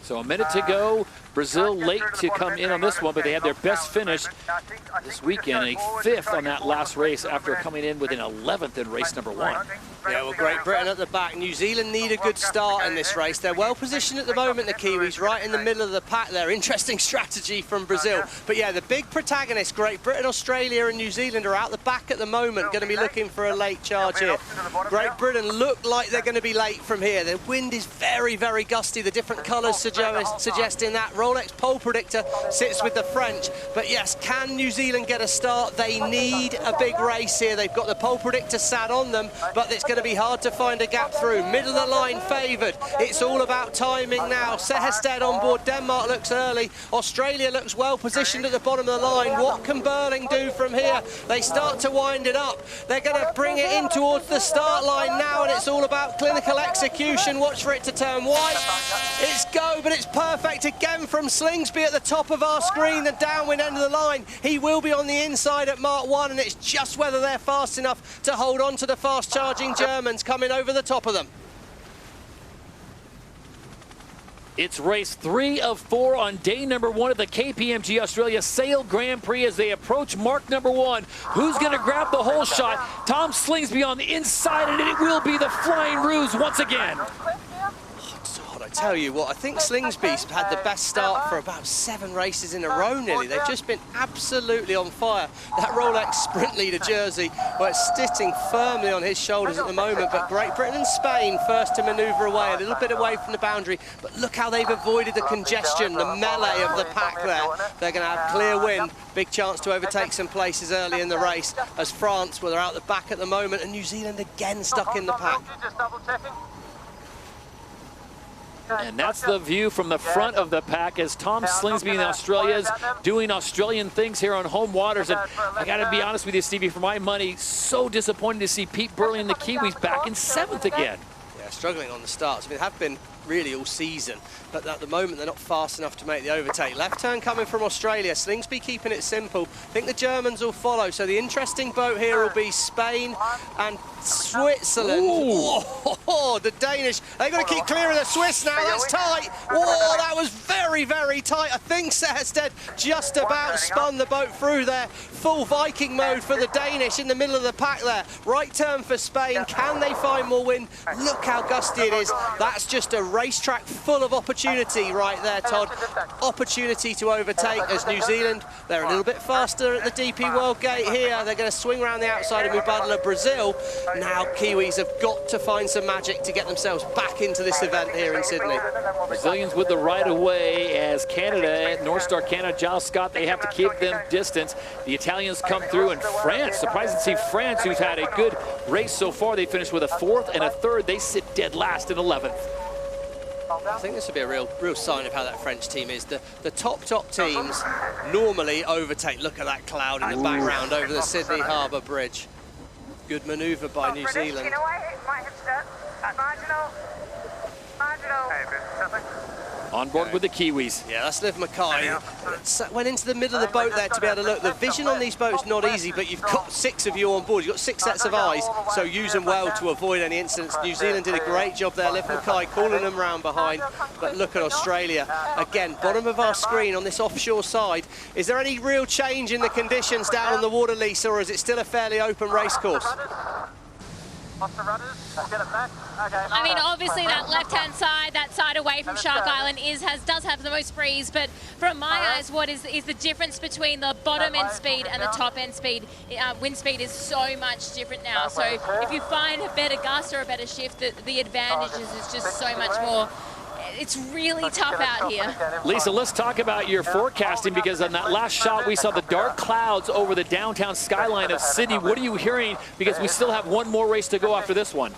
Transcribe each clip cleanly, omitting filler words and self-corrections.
So a minute to go. Brazil late to come in on this one, but they had their best finish this weekend, a 5th on that last race after coming in with an 11th in race number 1. Yeah, well, Great Britain at the back. New Zealand need a good start in this race. They're well positioned at the moment, the Kiwis, right in the middle of the pack there. Interesting strategy from Brazil. But yeah, the big protagonists, Great Britain, Australia and New Zealand, are out the back at the moment, going to be looking for a late charge here. Great Britain look like they're going to be late from here. The wind is very, very gusty. The different colours suggesting that. Rolex pole predictor sits with the French. But yes, can New Zealand get a start? They need a big race here. They've got the pole predictor sat on them, but it's going to be hard to find a gap through. Middle of the line favoured. It's all about timing now. Sehested on board. Denmark looks early. Australia looks well positioned at the bottom of the line. What can Burling do from here? They start to wind it up. They're going to bring it in towards the start line now, and it's all about clinical execution. Watch for it to turn white. It's go, but it's perfect again from Slingsby at the top of our screen, the downwind end of the line. He will be on the inside at Mark 1, and it's just whether they're fast enough to hold on to the fast-charging Germans coming over the top of them. It's race 3 of 4 on day number 1 of the KPMG Australia Sail Grand Prix as they approach mark number 1. Who's going to grab the whole shot? Tom Slingsby on the inside, and it will be the Flying Ruse once again. I tell you what, I think Slingsby's had the best start for about 7 races in a row nearly. They've just been absolutely on fire. That Rolex Sprint Leader jersey, well, it's sitting firmly on his shoulders at the moment, but Great Britain and Spain first to manoeuvre away, a little bit away from the boundary, but look how they've avoided the congestion, the melee of the pack there. They're going to have clear wind, big chance to overtake some places early in the race, as France, well, they're out the back at the moment, and New Zealand again stuck in the pack. And that's the view from the front of the pack as Tom Slingsby in Australia is doing Australian things here on home waters. And I got to be honest with you, Stevie, for my money, so disappointed to see Pete Burley and the Kiwis back in 7th again. Yeah, struggling on the starts. I mean, they have been really all season, but at the moment they're not fast enough to make the overtake. Left turn coming from Australia, Slingsby keeping it simple. I think the Germans will follow, so the interesting boat here will be Spain and Switzerland. Oh, the Danish, they've got to keep clear of the Swiss now, that's tight. Whoa, that was very, very tight. I think Sehested just about spun the boat through there. Full Viking mode for the Danish in the middle of the pack there. Right turn for Spain, can they find more wind? Look how gusty it is. That's just a racetrack full of opportunity right there, Todd. Opportunity to overtake as New Zealand, they're a little bit faster at the DP World Gate here. They're going to swing around the outside of Mubadala, Brazil. Now Kiwis have got to find some magic to get themselves back into this event here in Sydney. Brazilians with the right of way as Canada, North Star Canada, Giles Scott, they have to keep them distance. The Italians come through, and France, surprised to see France, who's had a good race so far. They finished with a 4th and a 3rd. They sit dead last in 11th. I think this will be a real sign of how that French team is. The top teams normally overtake. Look at that cloud in the background over the Sydney Harbour Bridge. Good manoeuvre by New Zealand. On board with the Kiwis. Yeah, that's Liv Mackay. Went into the middle of the boat there to be able to look. The vision on these boats not easy, but you've got 6 of you on board. You've got 6 sets of eyes, so use them well to avoid any incidents. New Zealand did a great job there. Liv Mackay calling them round behind. But look at Australia. Again, bottom of our screen on this offshore side. Is there any real change in the conditions down on the water, Lisa, or is it still a fairly open race course? I mean, obviously that left-hand side, that side away from Shark Island does have the most breeze, but from my eyes, what is the difference between the bottom end speed and the top end speed? Wind speed is so much different now. So if you find a better gust or a better shift, the advantage is just so much more. It's really tough out here. Lisa, let's talk about your forecasting, because on that last shot we saw the dark clouds over the downtown skyline of Sydney. What are you hearing? Because we still have one more race to go after this one.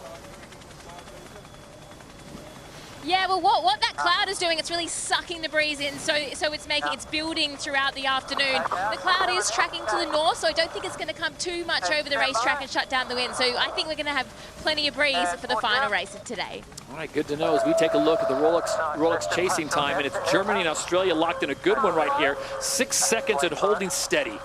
Yeah, well, what that cloud is doing, it's really sucking the breeze in, so it's building throughout the afternoon. The cloud is tracking to the north, so I don't think it's going to come too much over the racetrack and shut down the wind. So I think we're going to have plenty of breeze for the final race of today. All right, good to know as we take a look at the Rolex chasing time, and it's Germany and Australia locked in a good one right here. 6 seconds and holding steady.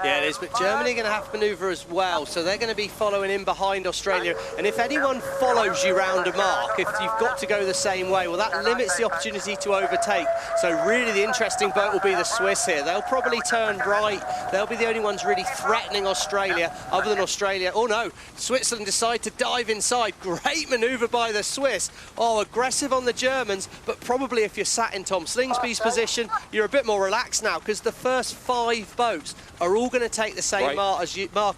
Yeah, it is, but Germany are going to have to manoeuvre as well, so they're going to be following in behind Australia. And if anyone follows you round a mark, if you've got to go the same way, well, that limits the opportunity to overtake. So really the interesting boat will be the Swiss here. They'll probably turn right. They'll be the only ones really threatening Australia, other than Australia. Oh, no, Switzerland decide to dive inside. Great manoeuvre by the Swiss. Oh, aggressive on the Germans, but probably if you're sat in Tom Slingsby's position, you're a bit more relaxed now, because the first 5 boats are all going to take the same mark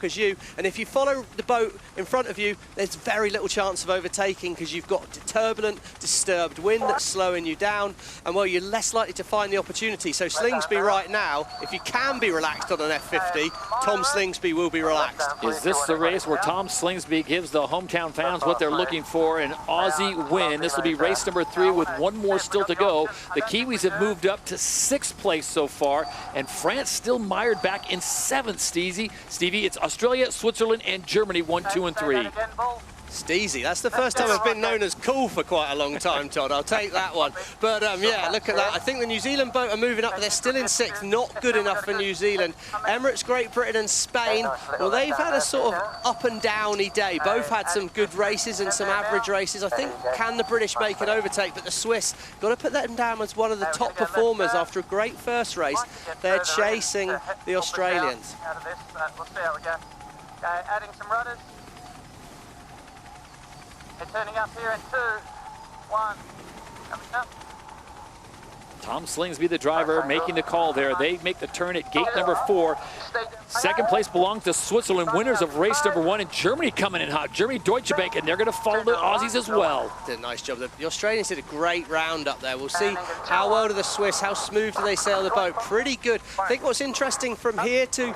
as you, and if you follow the boat in front of you, there's very little chance of overtaking, because you've got turbulent, disturbed wind that's slowing you down, and well, you're less likely to find the opportunity. So Slingsby right now, if you can be relaxed on an F50, Tom Slingsby will be relaxed. Is this the race where Tom Slingsby gives the hometown fans what they're looking for, an Aussie win? This will be race number 3 with one more still to go. The Kiwis have moved up to 6th place so far, and France still mired back in 7th, Stevie, it's Australia, Switzerland, and Germany 1, 2, and 3. Steezy, that's the first time I've been known as cool for quite a long time, Todd. I'll take that one. But yeah, look at that. I think the New Zealand boat are moving up, but they're still in 6th. Not good enough for New Zealand. Emirates, Great Britain, and Spain, well, they've had a sort of up and downy day. Both had some good races and some average races. I think, can the British make an overtake? But the Swiss, got to put them down as one of the top performers after a great first race. They're chasing the Australians. We'll see how we go. Okay, adding some rudders. They're turning up here in 2, 1, coming up. Tom Slingsby, the driver, making the call there. They make the turn at gate number 4. 2nd place belongs to Switzerland, winners of race number 1, and Germany coming in hot. Germany, Deutsche Bank, and they're going to follow the Aussies as well. Did a nice job. The Australians did a great round up there. We'll see how well do the Swiss, how smooth do they sail the boat. Pretty good. I think what's interesting from here to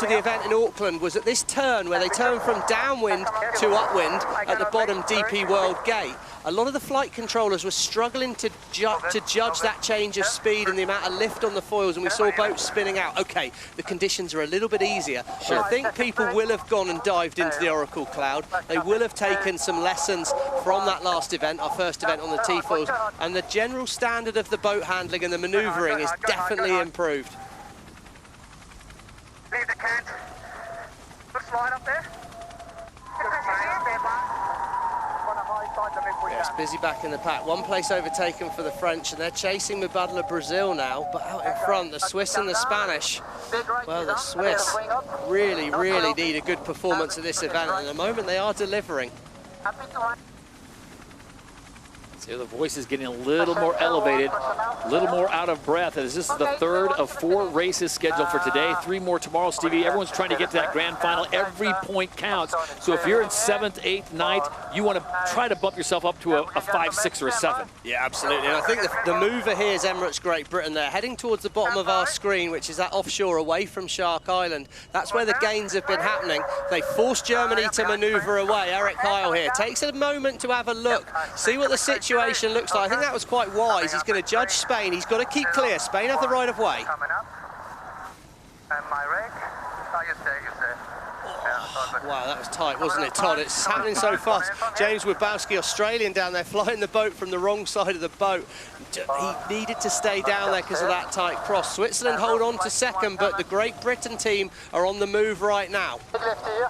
the event in Auckland was that this turn, where they turn from downwind to upwind at the bottom DP World Gate, a lot of the flight controllers were struggling to judge that change of speed and the amount of lift on the foils, and we saw boats spinning out. Okay, the conditions are a little bit easier, but I think people will have gone and dived into the Oracle Cloud. They will have taken some lessons from that last event, our first event on the T-foils, and the general standard of the boat handling and the manoeuvring is definitely improved. Leave the cant. Looks line up there. Yes, busy back in the pack. One place overtaken for the French, and they're chasing Mubadala Brazil now, but out in front, the Swiss and the Spanish. Well, the Swiss really, really need a good performance at this event, and at the moment they are delivering. See, the voice is getting a little more elevated, a little more out of breath, as this is the 3rd of 4 races scheduled for today. 3 more tomorrow, Stevie. Everyone's trying to get to that grand final. Every point counts. So if you're in 7th, 8th, 9th, you want to try to bump yourself up to a 5, 6, or a 7. Yeah, absolutely. And I think the mover here is Emirates Great Britain. They're heading towards the bottom of our screen, which is that offshore away from Shark Island. That's where the gains have been happening. They forced Germany to manoeuvre away. Eric Kyle here takes a moment to have a look, see what the situation looks like. I think that was quite wise. He's going to judge Spain. He's got to keep clear. Spain have the right of way. Coming up. And my rig. Oh, you say. Wow, that was tight, wasn't it, Todd? It's happening so fast. James Wabowski, Australian, down there, flying the boat from the wrong side of the boat. He needed to stay down there because of that tight cross. Switzerland hold on to 2nd, but the Great Britain team are on the move right now. Big left here.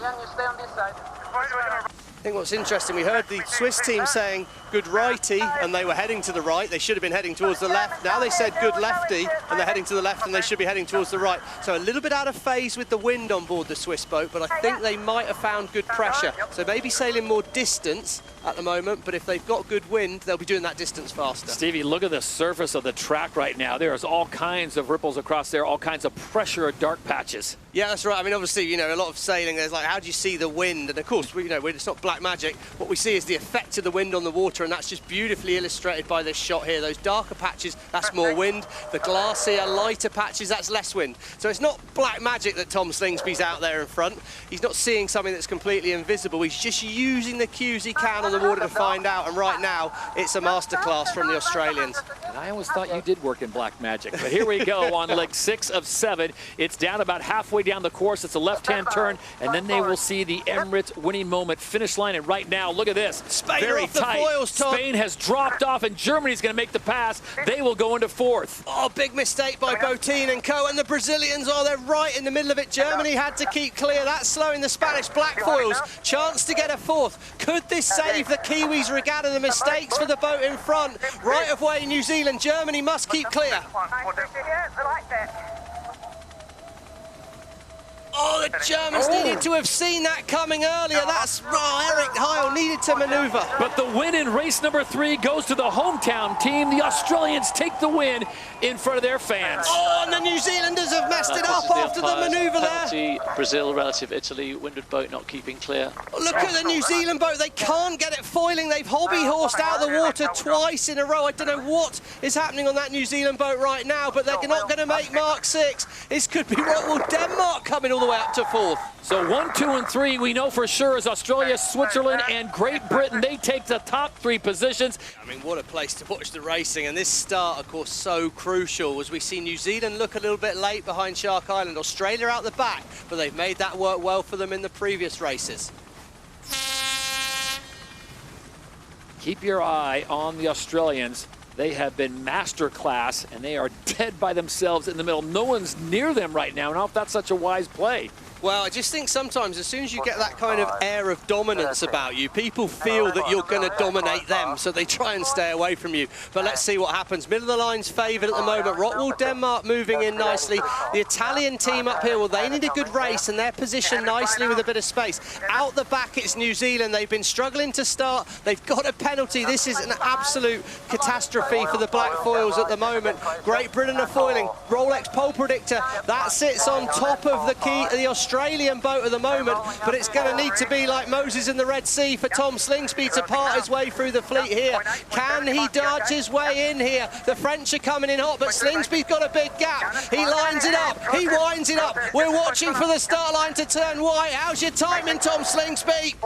Young, you stay on this side. I think what's interesting, we heard the Swiss team saying good righty, and they were heading to the right. They should have been heading towards the left. Now they said good lefty, and they're heading to the left, and they should be heading towards the right. So a little bit out of phase with the wind on board the Swiss boat, but I think they might have found good pressure. So maybe sailing more distance at the moment, but if they've got good wind, they'll be doing that distance faster. Stevie, look at the surface of the track right now. There's all kinds of ripples across there, all kinds of pressure or dark patches. Yeah, that's right. I mean, obviously, you know, a lot of sailing, there's like, how do you see the wind? And of course, it's not black magic. What we see is the effect of the wind on the water, and that's just beautifully illustrated by this shot here. Those darker patches, that's more wind. The glassier, lighter patches, that's less wind. So it's not black magic that Tom Slingsby's out there in front. He's not seeing something that's completely invisible. He's just using the cues he can on the water to find out. And right now, it's a masterclass from the Australians. And I always thought you did work in black magic. But here we go on leg 6 of 7. It's down about halfway down the course. It's a left-hand turn, and then they will see the Emirates winning moment finish line. And right now, look at this. Spain very off the tight. foils, Tom. Spain has dropped off, and Germany's going to make the pass. They will go into 4th. Oh, big mistake by Botín and co. And the Brazilians, oh, they're right in the middle of it. Germany had to keep clear. That's slowing the Spanish black foils. Chance to get a 4th. Could this save the Kiwis regatta? The mistakes for the boat in front. Right of way, New Zealand. Germany must keep clear. Oh, the Germans needed to have seen that coming earlier. That's Eric Heil needed to maneuver. But the win in race number 3 goes to the hometown team. The Australians take the win in front of their fans. Oh, and the New Zealanders have messed it up after the maneuver there. Penalty, Brazil relative Italy, windward boat not keeping clear. Look at the New Zealand boat. They can't get it foiling. They've hobby-horsed out of the water twice in a row. I don't know what is happening on that New Zealand boat right now, but they're not going to make Mark 6. This could be right. Well, Denmark coming all the way up to 4th. So 1, 2, and 3 we know for sure is Australia, Switzerland, and Great Britain. They take the top 3 positions. I mean, what a place to watch the racing, and this start, of course, so crucial as we see New Zealand look a little bit late behind Shark Island. Australia out the back, but they've made that work well for them in the previous races. Keep your eye on the Australians. They have been masterclass, and they are dead by themselves in the middle. No one's near them right now. I don't know if that's such a wise play. Well, I just think sometimes as soon as you get that kind of air of dominance about you, people feel that you're going to dominate them, so they try and stay away from you. But let's see what happens. Middle of the line's favoured at the moment. Rockwool, Denmark moving in nicely. The Italian team up here, well, they need a good race, and they're positioned nicely with a bit of space. Out the back, it's New Zealand. They've been struggling to start. They've got a penalty. This is an absolute catastrophe for the black foils at the moment. Great Britain are foiling. Rolex pole predictor, that sits on top of the Australian boat at the moment, but it's going to need to be like Moses in the Red Sea for Tom Slingsby to part his way through the fleet here. Can he dodge his way in here? The French are coming in hot, but Slingsby's got a big gap. He lines it up. He winds it up. We're watching for the start line to turn white. How's your timing, Tom Slingsby?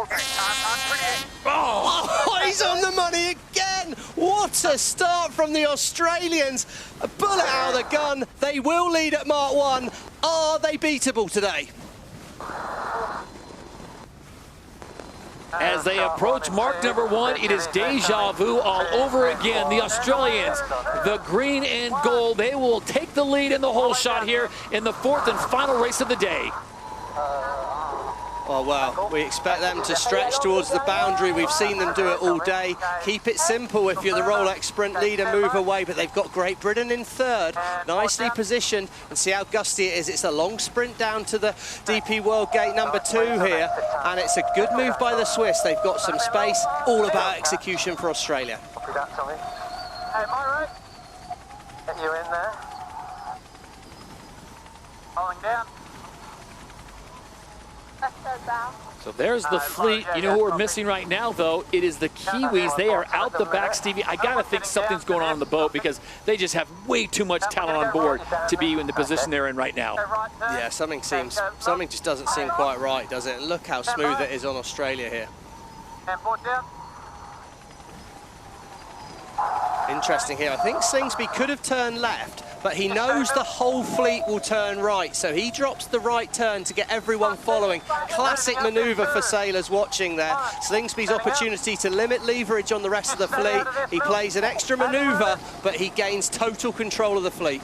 Oh, he's on the money again. What a start from the Australians. A bullet out of the gun. They will lead at Mark 1. Are they beatable today? As they approach mark number 1, it is deja vu all over again. The Australians, the green and gold, they will take the lead in the whole shot here in the 4th and final race of the day. Oh, well, we expect them to stretch towards the boundary. We've seen them do it all day. Keep it simple if you're the Rolex Sprint leader, move away. But they've got Great Britain in 3rd, nicely positioned. And see how gusty it is. It's a long sprint down to the DP World Gate number 2 here. And it's a good move by the Swiss. They've got some space, all about execution for Australia. Hey, Myro, get you in there. Falling down. So there's the fleet. You know who we're missing right now, though? It is the Kiwis. They are out the back, Stevie. I got to think something's going on in the boat because they just have way too much talent on board to be in the position they're in right now. Yeah, something just doesn't seem quite right, does it? Look how smooth it is on Australia here. Interesting here. I think Slingsby could have turned left, but he knows the whole fleet will turn right, so he drops the right turn to get everyone following. Classic manoeuvre for sailors watching there. Slingsby's opportunity to limit leverage on the rest of the fleet. He plays an extra manoeuvre, but he gains total control of the fleet.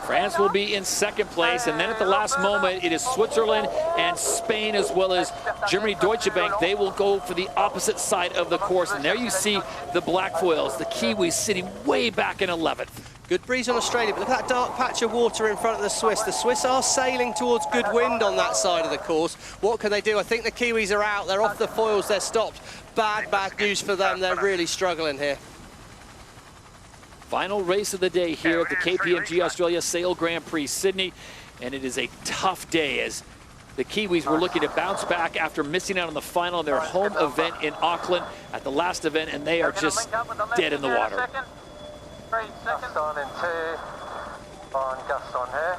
France will be in 2nd place, and then at the last moment, it is Switzerland and Spain, as well as Germany, Deutsche Bank. They will go for the opposite side of the course, and there you see the black foils, the Kiwis sitting way back in 11th. Good breeze on Australia, but look at that dark patch of water in front of the Swiss. The Swiss are sailing towards good wind on that side of the course. What can they do? I think the Kiwis are out. They're off the foils. They're stopped. Bad news for them. They're really struggling here. Final race of the day here at the KPMG Australia Sail Grand Prix Sydney, and it is a tough day as the Kiwis were looking to bounce back after missing out on the final in their home event in Auckland at the last event, and they are just dead in the water. 3 seconds. On in 2, on gust on here.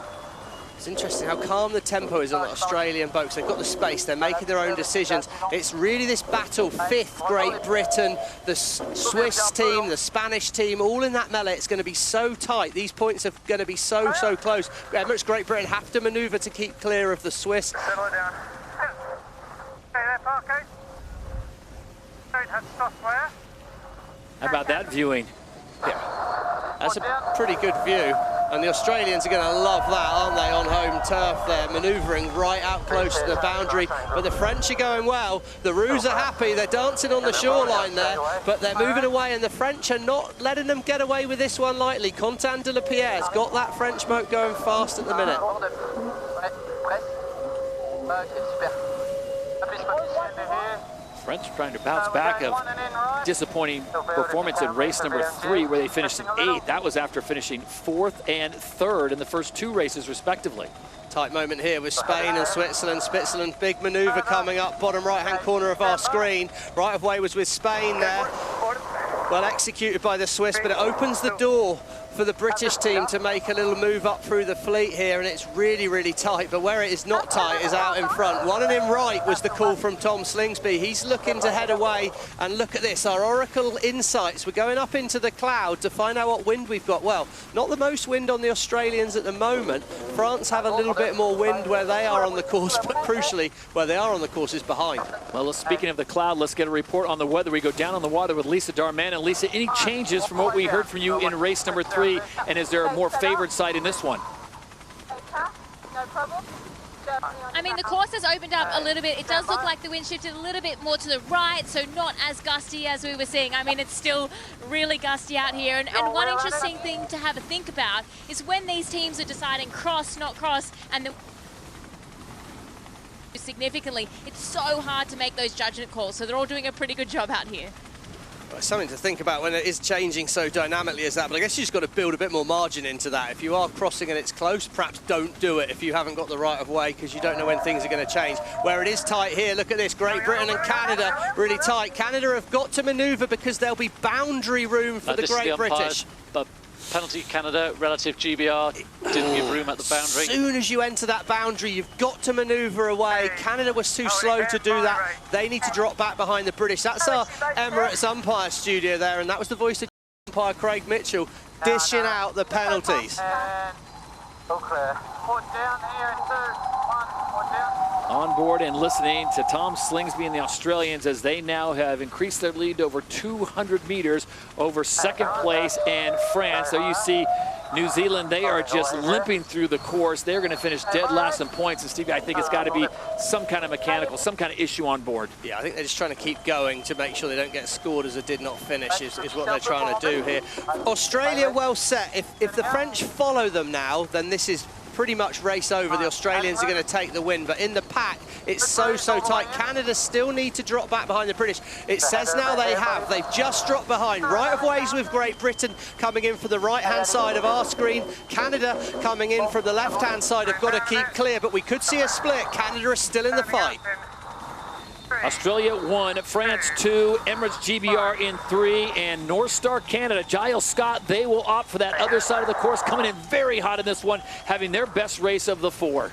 It's interesting how calm the tempo is on the Australian boats. They've got the space, they're making their own decisions. It's really this battle, 5th Great Britain, the Swiss team, the Spanish team, all in that melee. It's going to be so tight. These points are going to be so close. Emirates Great Britain have to manoeuvre to keep clear of the Swiss. Settle it down. Okay, there, Parker. Don't have soft fire. How about that viewing? Yeah, that's a pretty good view. And the Australians are going to love that, aren't they, on home turf there, manoeuvring right out close to the boundary. But the French are going well. The Roos are happy. They're dancing on the shoreline there, but they're moving away, and the French are not letting them get away with this one lightly. Contant de la Pierre's got that French boat going fast at the minute. French trying to bounce back of disappointing performance in race number 3 where they finished in 8th. That was after finishing 4th and 3rd in the first 2 races respectively. Tight moment here with Spain and Switzerland. Switzerland, big manoeuvre coming up, bottom right-hand corner of our screen. Right of way was with Spain there. Well executed by the Swiss, but it opens the door for the British team to make a little move up through the fleet here, and it's really tight. But where it is not tight is out in front. One and in right was the call from Tom Slingsby. He's looking to head away, and look at this, our Oracle insights. We're going up into the cloud to find out what wind we've got. Well, not the most wind on the Australians at the moment. France have a little bit more wind where they are on the course, but crucially, where they are on the course is behind. Well, speaking of the cloud, let's get a report on the weather. We go down on the water with Lisa Darman. And Lisa, any changes from what we heard from you in race number 3? And is there a more favored side in this one? No problem. I mean, the course has opened up a little bit. It does look like the wind shifted a little bit more to the right, so not as gusty as we were seeing. I mean, it's still really gusty out here. And one interesting thing to have a think about is when these teams are deciding cross, not cross, and the significantly, it's so hard to make those judgment calls. So they're all doing a pretty good job out here. Well, something to think about when it is changing so dynamically as that, but I guess you just got to build a bit more margin into that. If you are crossing and it's close, perhaps don't do it if you haven't got the right of way, because you don't know when things are going to change. Where it is tight here, look at this, Great Britain and Canada really tight. Canada have got to manoeuvre because there'll be boundary room for the Great British. Penalty Canada, relative GBR, didn't give room at the boundary. As soon as you enter that boundary, you've got to manoeuvre away. Canada was too slow to do that. They need to drop back behind the British. That's our Emirates umpire studio there, and that was the voice of umpire Craig Mitchell dishing out the penalties. All clear. Put down here in 2, 1, put down. On board and listening to Tom Slingsby and the Australians as they now have increased their lead to over 200 meters over 2nd place and France. So you see New Zealand, they are just limping through the course. They're going to finish dead last in points. And Stevie, I think it's got to be some kind of mechanical, some kind of issue on board. Yeah, I think they're just trying to keep going to make sure they don't get scored as a did not finish is what they're trying to do here. Australia well set. If the French follow them now, then this is pretty much race over. The Australians are going to take the win, but in the pack, it's so tight. Canada still need to drop back behind the British. It says now they have. They've just dropped behind. Right of ways with Great Britain coming in for the right-hand side of our screen. Canada coming in from the left-hand side have got to keep clear, but we could see a split. Canada is still in the fight. Australia 1, France 2, Emirates GBR in 3, and North Star Canada, Giles Scott, they will opt for that other side of the course, coming in very hot in this one, having their best race of the 4.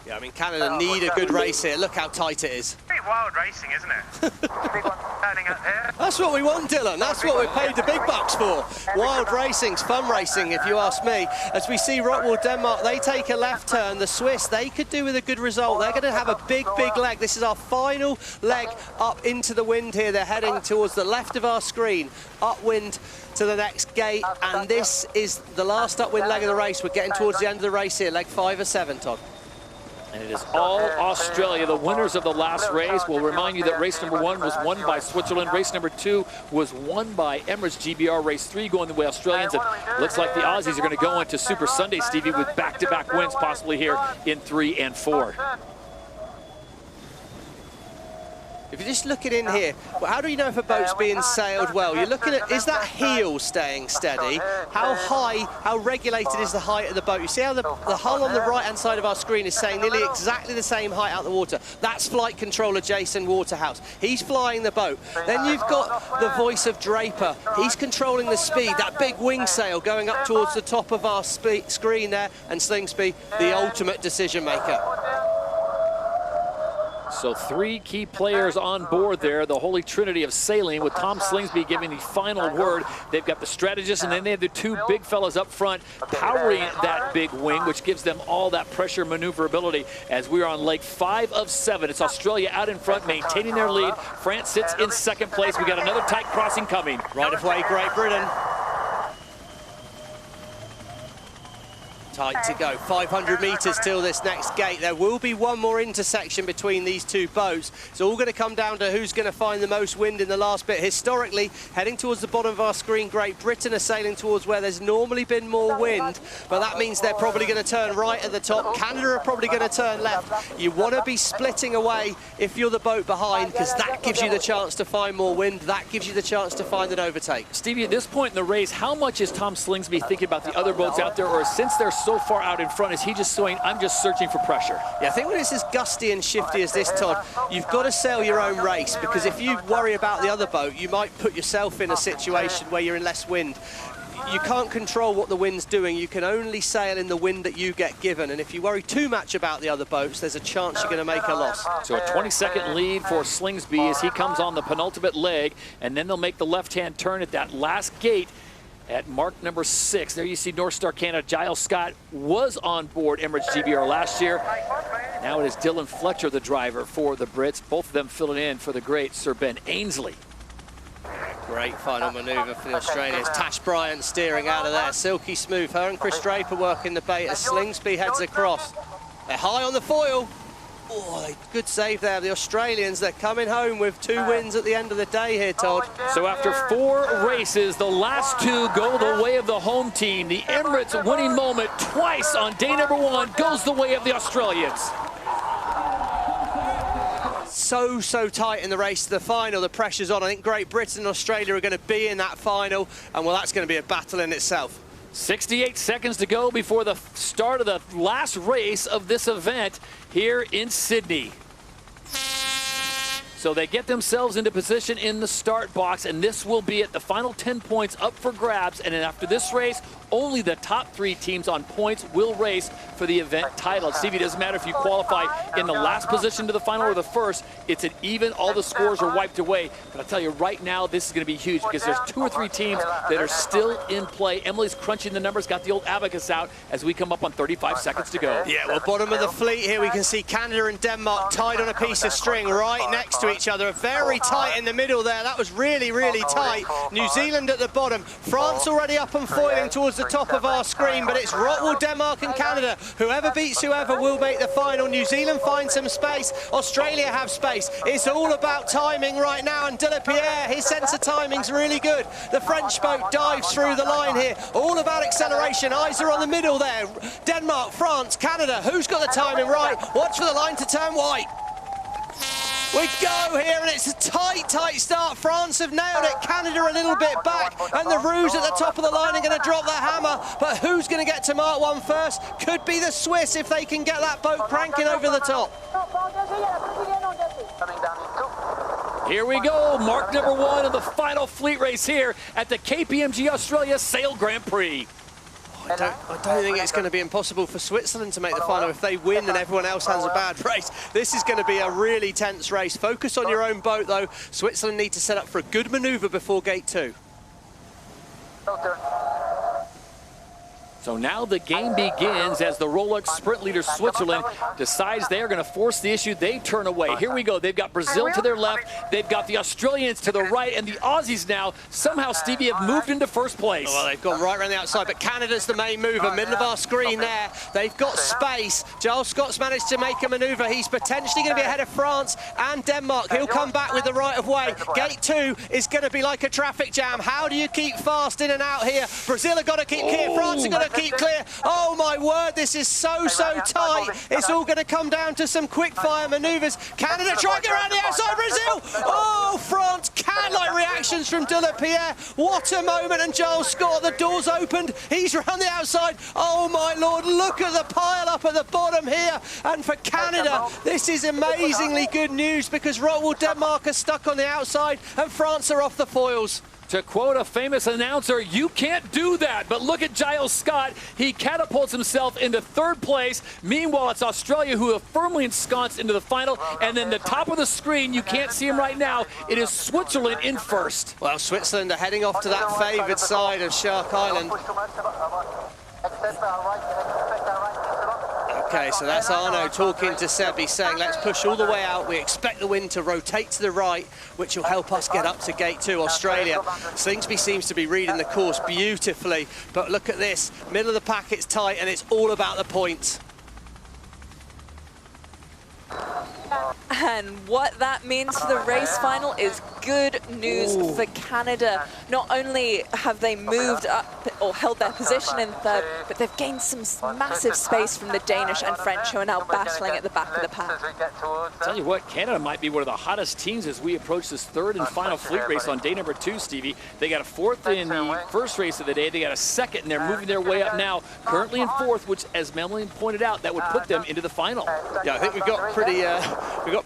Yeah, I mean, Canada need a good race here. Look how tight it is. Pretty wild racing, isn't it? Big one turning up here. That's what we want, Dylan. That's what we're paid the big bucks for. Wild racing's fun racing, if you ask me. As we see Rockwool, Denmark, they take a left turn. The Swiss, they could do with a good result. They're going to have a big leg. This is our final leg up into the wind here. They're heading towards the left of our screen, upwind to the next gate, and this is the last upwind leg of the race. We're getting towards the end of the race here, leg 5 or 7, Todd. And it is all Australia, the winners of the last race. We'll remind you that race number 1 was won by Switzerland. Race number 2 was won by Emirates GBR. Race 3 going the way Australians. And looks like the Aussies are going to go into Super Sunday, Stevie, with back-to-back wins possibly here in 3 and 4. If you're just looking in here, well, how do you know if a boat's being sailed well? You're looking at, is that heel staying steady? How high, how regulated is the height of the boat? You see how the hull on the right-hand side of our screen is saying nearly exactly the same height out the water. That's flight controller Jason Waterhouse. He's flying the boat. Then you've got the voice of Draper. He's controlling the speed, that big wing sail going up towards the top of our screen there, and Slingsby, the ultimate decision maker. So 3 key players on board there, the holy trinity of sailing, with Tom Slingsby giving the final word. They've got the strategist, and then they have the 2 big fellas up front powering that big wing, which gives them all that pressure maneuverability as we're on leg 5 of 7. It's Australia out in front, maintaining their lead. France sits in second place. We got another tight crossing coming. Right of way, Great Britain. Tight to go, 500 metres till this next gate. There will be one more intersection between these 2 boats. It's all going to come down to who's going to find the most wind in the last bit. Historically, heading towards the bottom of our screen, Great Britain are sailing towards where there's normally been more wind, but that means they're probably going to turn right at the top. Canada are probably going to turn left. You want to be splitting away if you're the boat behind, because that gives you the chance to find more wind. That gives you the chance to find an overtake. Stevie, at this point in the race, how much is Tom Slingsby thinking about the other boats out there, or since they're so far out in front, is he just saying, I'm just searching for pressure? Yeah, I think when it's as gusty and shifty as this, Todd, you've got to sail your own race, because if you worry about the other boat, you might put yourself in a situation where you're in less wind. You can't control what the wind's doing. You can only sail in the wind that you get given, and if you worry too much about the other boats, there's a chance you're going to make a loss. So a 20-second lead for Slingsby as he comes on the penultimate leg, and then they'll make the left-hand turn at that last gate at mark number 6. There you see North Star Canada. Giles Scott was on board Emirates GBR last year. Now it is Dylan Fletcher, the driver for the Brits. Both of them filling in for the great Sir Ben Ainsley. Great final manoeuvre for the Australians. Tash Bryant steering out of there. Silky smooth. Her and Chris Draper working the bait as Slingsby heads across. They're high on the foil. Oh, good save there. The Australians, they're coming home with 2 wins at the end of the day here, Todd. So after 4 races, the last 2 go the way of the home team. The Emirates winning moment twice on day number 1 goes the way of the Australians. So tight in the race to the final. The pressure's on. I think Great Britain and Australia are going to be in that final, and well, that's going to be a battle in itself. 68 seconds to go before the start of the last race of this event here in Sydney. So they get themselves into position in the start box, and this will be at the final 10 points up for grabs. And then after this race, only the top 3 teams on points will race for the event title. Stevie, it doesn't matter if you qualify in the last position to the final or the first. It's an even. All the scores are wiped away. But I'll tell you right now, this is going to be huge because there's 2 or 3 teams that are still in play. Emily's crunching the numbers, got the old abacus out as we come up on 35 seconds to go. Yeah, well, bottom of the fleet here, we can see Canada and Denmark tied on a piece of string right next to each other. Very tight in the middle there. That was really, really tight. New Zealand at the bottom. France already up and foiling towards the top of our screen, but it's Rottwell, Denmark and Canada. Whoever beats whoever will make the final. New Zealand finds some space. Australia have space. It's all about timing right now, and Delapierre, his sense of timing's really good. The French boat dives through the line here. All about acceleration. Eyes are on the middle there. Denmark, France, Canada. Who's got the timing right? Watch for the line to turn white. We go here, and it's a tight start. France have nailed it. Canada a little bit back, and the Roos at the top of the line are going to drop the hammer. But who's going to get to Mark 1 first? Could be the Swiss if they can get that boat cranking over the top. Here we go, mark number 1 of the final fleet race here at the KPMG Australia Sail Grand Prix. I don't think it's going to be impossible for Switzerland to make the final if they win and everyone else has a bad race. This is going to be a really tense race. Focus on your own boat, though. Switzerland need to set up for a good manoeuvre before gate 2. So now the game begins as the Rolex sprint leader Switzerland decides they are going to force the issue. They turn away. Here we go. They've got Brazil to their left. They've got the Australians to the right. And the Aussies now, somehow, Stevie, have moved into first place. Well, they've gone right around the outside, but Canada's the main mover. Middle of our screen there. They've got space. Giles Scott's managed to make a manoeuvre. He's potentially going to be ahead of France and Denmark. He'll come back with the right of way. Gate 2 is going to be like a traffic jam. How do you keep fast in and out here? Brazil have got to keep clear. France have got to to keep clear. Oh my word, this is so tight. It's all going to come down to some quick fire maneuvers. Canada trying to get around the outside. Brazil. Oh, France. Cat-like reactions from De La Pierre. What a moment. And Giles Scott, the doors opened. He's around the outside. Oh my lord, look at the pile up at the bottom here. And for Canada, this is amazingly good news because Rockwool Denmark are stuck on the outside and France are off the foils. To quote a famous announcer, you can't do that. But look at Giles Scott. He catapults himself into third place. Meanwhile, it's Australia who have firmly ensconced into the final. And then the top of the screen, you can't see him right now, it is Switzerland in first. Well, Switzerland are heading off to that favoured side of Shark Island. Okay, so that's Arno talking to Seb. He's saying, let's push all the way out. We expect the wind to rotate to the right, which will help us get up to gate 2, Australia. Slingsby seems to be reading the course beautifully, but look at this. Middle of the pack, it's tight, and it's all about the points. And what that means for the race final is good news for Canada. Not only have they moved up or held their position in third, but they've gained some massive space from the Danish and French who are now battling at the back of the pack. Tell you what, Canada might be one of the hottest teams as we approach this third and final fleet race on day number 2, Stevie. They got a 4th in the first race of the day. They got a 2nd, and they're moving their way up now, currently in 4th, which, as Melanie pointed out, that would put them into the final. Yeah, I think we've got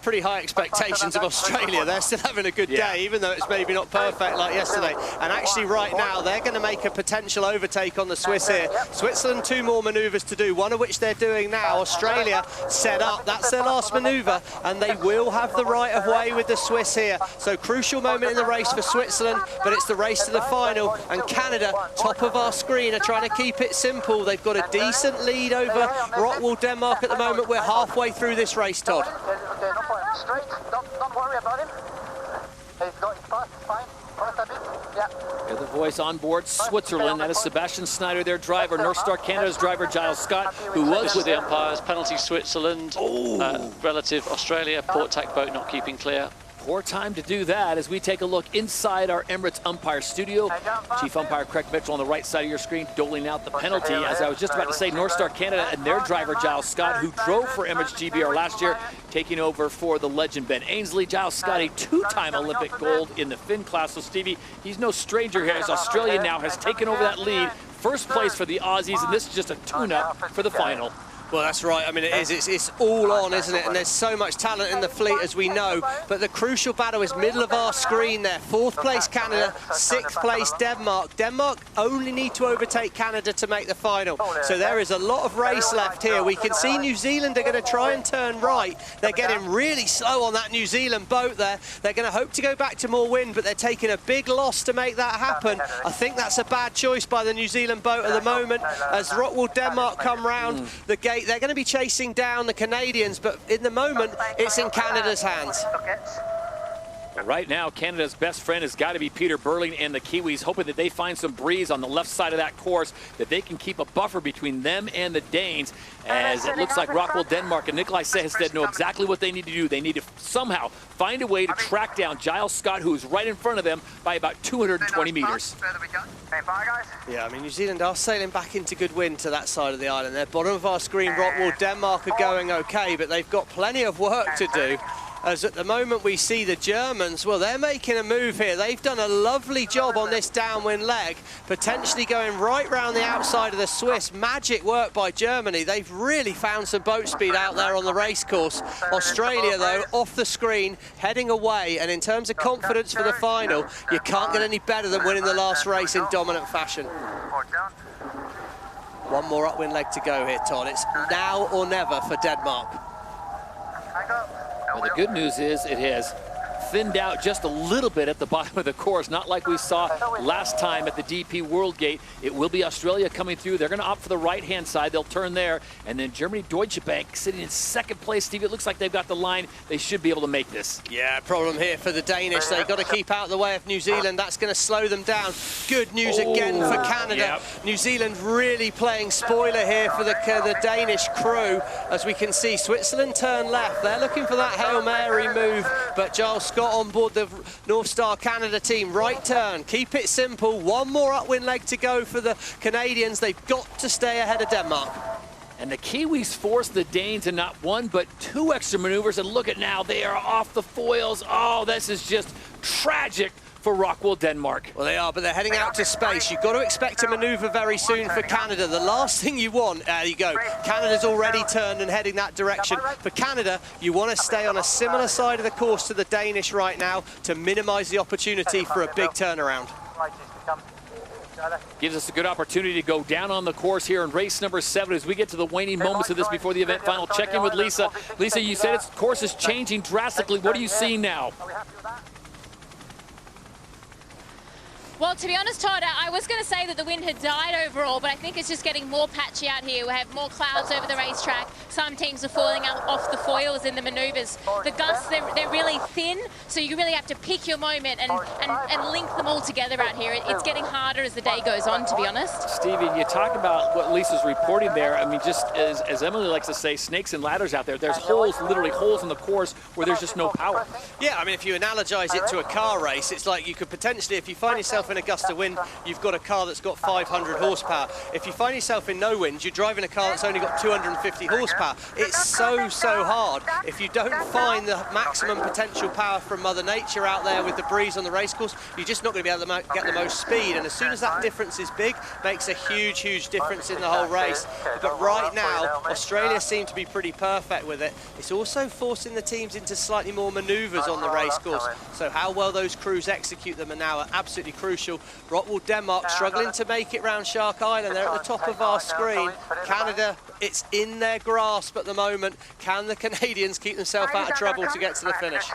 pretty high expectations of Australia. They're still having a good day, even though it's maybe not perfect like yesterday. And actually right now, they're going to make a potential overtake on the Swiss here. Switzerland, 2 more manoeuvres to do, one of which they're doing now. Australia set up, that's their last manoeuvre, and they will have the right of way with the Swiss here. So crucial moment in the race for Switzerland, but it's the race to the final, and Canada, top of our screen, are trying to keep it simple. They've got a decent lead over Rockwool Denmark at the moment. We're halfway through this race, Todd. Straight, don't worry about him. He's got his pass, it's fine. First a bit, yeah. Hear the voice on board Switzerland. That is Sebastian Schneider, their driver. North Star Canada's driver, Giles Scott, who was with the umpires. Penalty Switzerland. Relative Australia. Port tack boat not keeping clear. Poor time to do that as we take a look inside our Emirates umpire studio. Chief umpire Craig Mitchell on the right side of your screen doling out the penalty. As I was just about to say, North Star Canada and their driver Giles Scott, who drove for Emirates GBR last year, taking over for the legend Ben Ainsley. Giles Scott, a 2-time Olympic gold in the Finn class. So Stevie, he's no stranger here as Australia now has taken over that lead. First place for the Aussies, and this is just a tune-up for the final. Well, that's right. I mean, it is. It's all on, isn't it? And there's so much talent in the fleet, as we know. But the crucial battle is middle of our screen there. 4th place Canada, 6th place Denmark. Denmark only need to overtake Canada to make the final. So there is a lot of race left here. We can see New Zealand are going to try and turn right. They're getting really slow on that New Zealand boat there. They're going to hope to go back to more wind, but they're taking a big loss to make that happen. I think that's a bad choice by the New Zealand boat at the moment. As Rockwool Denmark come round the gate, they're going to be chasing down the Canadians, but in the moment, it's in Canada's hands. Right now, Canada's best friend has got to be Peter Burling and the Kiwis, hoping that they find some breeze on the left side of that course, that they can keep a buffer between them and the Danes, as it looks like Rockwool Denmark and Nikolai Sehested know exactly what they need to do. They need to somehow find a way to track down Giles Scott, who is right in front of them by about 220 meters. Yeah, I mean, New Zealand are sailing back into good wind to that side of the island. They're bottom of our screen. Rockwool Denmark are going okay, but they've got plenty of work to do. As at the moment we see the Germans, well, they're making a move here. They've done a lovely job on this downwind leg, potentially going right round the outside of the Swiss. Magic work by Germany. They've really found some boat speed out there on the race course. Australia, though, off the screen, heading away. And in terms of confidence for the final, you can't get any better than winning the last race in dominant fashion. One more upwind leg to go here, Todd. It's now or never for Denmark. Well, the good news is it has thinned out just a little bit at the bottom of the course, not like we saw last time at the DP World Gate. It will be Australia coming through. They're going to opt for the right-hand side. They'll turn there. And then Germany, Deutsche Bank sitting in 2nd place. Steve, it looks like they've got the line. They should be able to make this. Yeah, problem here for the Danish. They've got to keep out of the way of New Zealand. That's going to slow them down. Good news again for Canada. Yep. New Zealand really playing spoiler here for the Danish crew. As we can see, Switzerland turn left. They're looking for that Hail Mary move, but Giles Scott got on board the North Star Canada team. Right turn, keep it simple. One more upwind leg to go for the Canadians. They've got to stay ahead of Denmark. And the Kiwis forced the Danes in not one, but two extra maneuvers. And look at now, they are off the foils. Oh, this is just tragic for Rockwool, Denmark. Well, they are, but they're heading out to space. You've got to expect a maneuver very soon for Canada. The last thing you want, there you go. Canada's already turned and heading that direction. For Canada, you want to stay on a similar side of the course to the Danish right now to minimize the opportunity for a big turnaround. Gives us a good opportunity to go down on the course here in race number 7 as we get to the waning moments of this before the event final. Check in with Lisa. Lisa, you said its course is changing drastically. What are you seeing now? Well, to be honest, Todd, I was going to say that the wind had died overall, but I think it's just getting more patchy out here. We have more clouds over the racetrack. Some teams are falling out off the foils in the maneuvers. The gusts, they're really thin, so you really have to pick your moment and link them all together out here. It's getting harder as the day goes on, to be honest. Stevie, you talk about what Lisa's reporting there. I mean, just as Emily likes to say, snakes and ladders out there. There's holes, literally holes in the course where there's just no power. Yeah, I mean, if you analogize it to a car race, it's like you could potentially, if you find yourself in a gust of wind, you've got a car that's got 500 horsepower. If you find yourself in no wind, you're driving a car that's only got 250 horsepower. It's so hard. If you don't find the maximum potential power from Mother Nature out there with the breeze on the racecourse, you're just not going to be able to get the most speed. And as soon as that difference is big, makes a huge difference in the whole race. But right now, Australia seem to be pretty perfect with it. It's also forcing the teams into slightly more maneuvers on the racecourse. So how well those crews execute them are now absolutely crucial. Rockwool, Denmark struggling to make it round Shark Island. They're at the top of our screen. Canada, it's in their grasp at the moment. Can the Canadians keep themselves out of trouble to get to the finish?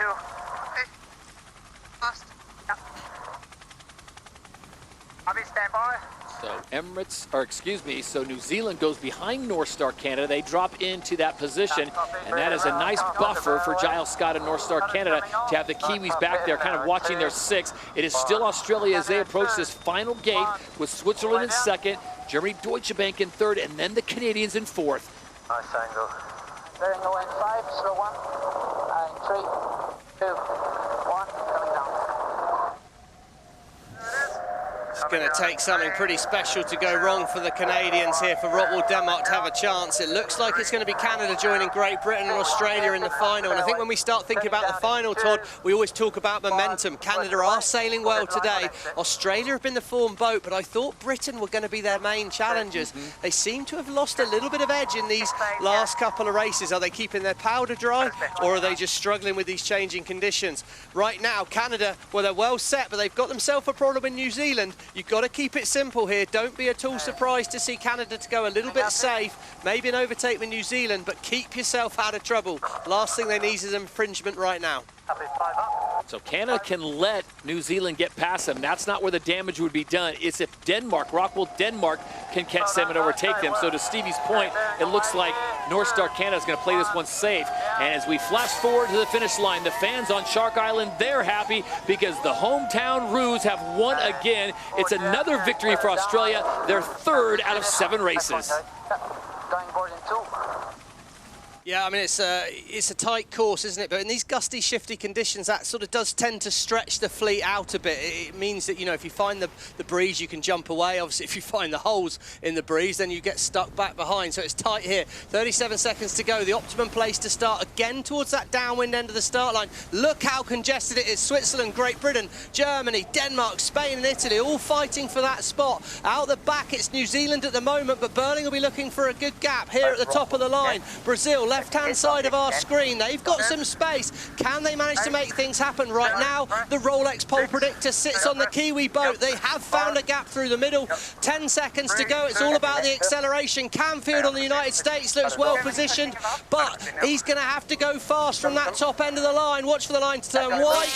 So Emirates, or excuse me, so New Zealand goes behind North Star Canada. They drop into that position, and that is a nice buffer for Giles Scott and North Star Canada to have the Kiwis back there kind of watching their 6. It is still Australia as they approach this final gate with Switzerland in 2nd, Germany Deutsche Bank in 3rd, and then the Canadians in 4th. Nice angle. There you go in 5, slow 1, and 3, 2, 1, coming down. It's going to take something pretty special to go wrong for the Canadians here for Rockwool, Denmark to have a chance. It looks like it's going to be Canada joining Great Britain and Australia in the final. And I think when we start thinking about the final, Todd, we always talk about momentum. Canada are sailing well today. Australia have been the form boat, but I thought Britain were going to be their main challengers. They seem to have lost a little bit of edge in these last couple of races. Are they keeping their powder dry, or are they just struggling with these changing conditions? Right now, Canada, well, they're well set, but they've got themselves a problem in New Zealand. You've got to keep it simple here. Don't be at all surprised to see Canada to go a little bit safe, maybe an overtake with New Zealand, but keep yourself out of trouble. Last thing they need is an infringement right now. So Canada can let New Zealand get past them. That's not where the damage would be done. It's if Denmark, Rockwool Denmark, can catch them and overtake them. So to Stevie's point, it looks like North Star Canada is going to play this one safe. And as we flash forward to the finish line, the fans on Shark Island, they're happy because the hometown Roos have won again. It's another victory for Australia, their 3rd out of 7 races. Going board in 2. Yeah, I mean, it's a tight course, isn't it? But in these gusty, shifty conditions, that sort of does tend to stretch the fleet out a bit. It means that, you know, if you find the breeze, you can jump away. Obviously, if you find the holes in the breeze, then you get stuck back behind. So it's tight here. 37 seconds to go. The optimum place to start again towards that downwind end of the start line. Look how congested it is. Switzerland, Great Britain, Germany, Denmark, Spain and Italy all fighting for that spot. Out the back, it's New Zealand at the moment, but Burling will be looking for a good gap here at the top of the line. Brazil, left-hand side of our screen. They've got some space. Can they manage to make things happen? Right now, the Rolex pole predictor sits on the Kiwi boat. They have found a gap through the middle. 10 seconds to go. It's all about the acceleration. Canfield on the United States looks well positioned, but he's going to have to go fast from that top end of the line. Watch for the line to turn white.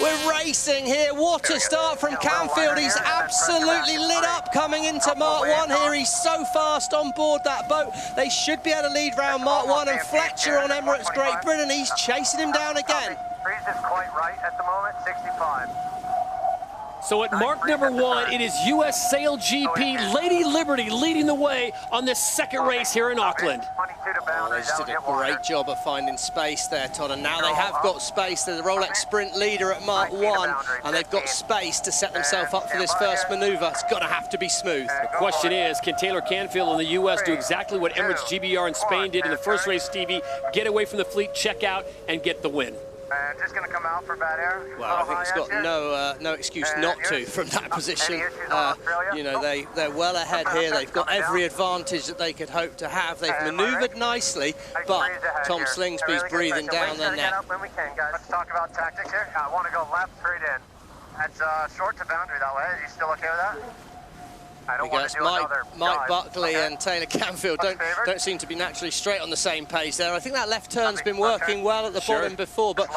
We're racing here. What a start from Canfield. He's absolutely lit up coming into Mark 1 here. He's so fast on board that boat. They should be able to lead round Mark 1, and Fletcher on Emirates Great Britain, he's chasing him down again. Breeze is quite right at the moment, 65. So at mark number 1, it is US SailGP Lady Liberty leading the way on this second race here in Auckland. Oh, they just did a great job of finding space there, Todd, and now they have got space. They're the Rolex Sprint leader at mark 1, and they've got space to set themselves up for this first manoeuvre. It's got to have to be smooth. The question is, can Taylor Canfield in the US do exactly what Emirates GBR in Spain did in the first race, Stevie? Get away from the fleet, check out, and get the win. Just going to come out for bad air. Well, I think it's got no excuse not to from that position. You know, they're well ahead here. They've got every advantage that they could hope to have. They've manoeuvred nicely, but Tom Slingsby's breathing down their neck. Let's talk about tactics here. I want to go left straight in. That's short to boundary that way. Are you still okay with that? I guess Mike Buckley and Taylor Canfield don't seem to be naturally straight on the same page there. I think that left turn's been working well at the bottom before, but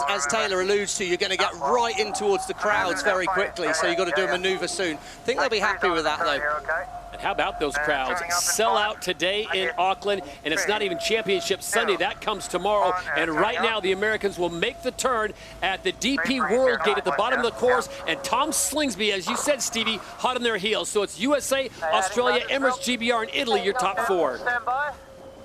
as Taylor alludes to, you're going to get right in towards the crowds very quickly, so you've got to do a manoeuvre soon. I think they'll be happy with that, though. And how about those crowds? Sell out today in Auckland, and it's not even Championship Sunday. That comes tomorrow. And right now, the Americans will make the turn at the DP World Gate at the bottom of the course. And Tom Slingsby, as you said, Stevie, hot on their heels. So it's USA, Australia, Emirates GBR, and Italy, your top 4.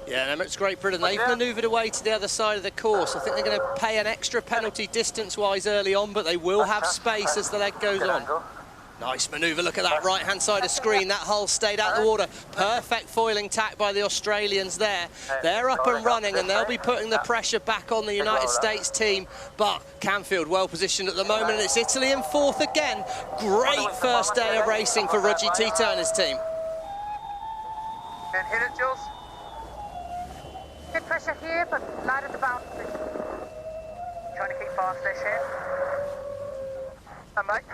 Yeah, and Emirates Great Britain, they've manoeuvred away to the other side of the course. I think they're going to pay an extra penalty distance-wise early on, but they will have space as the leg goes on. Nice manoeuvre, look at that right-hand side of screen. That hull stayed out of the water. Perfect foiling tack by the Australians there. They're up and running, and they'll be putting the pressure back on the United States team. But Canfield well positioned at the moment, and it's Italy in 4th again. Great first day of racing for Rudgy T. Turner's team. And hit it, Jules. Good pressure here, but light at the boundary. Trying to keep fast-ish here.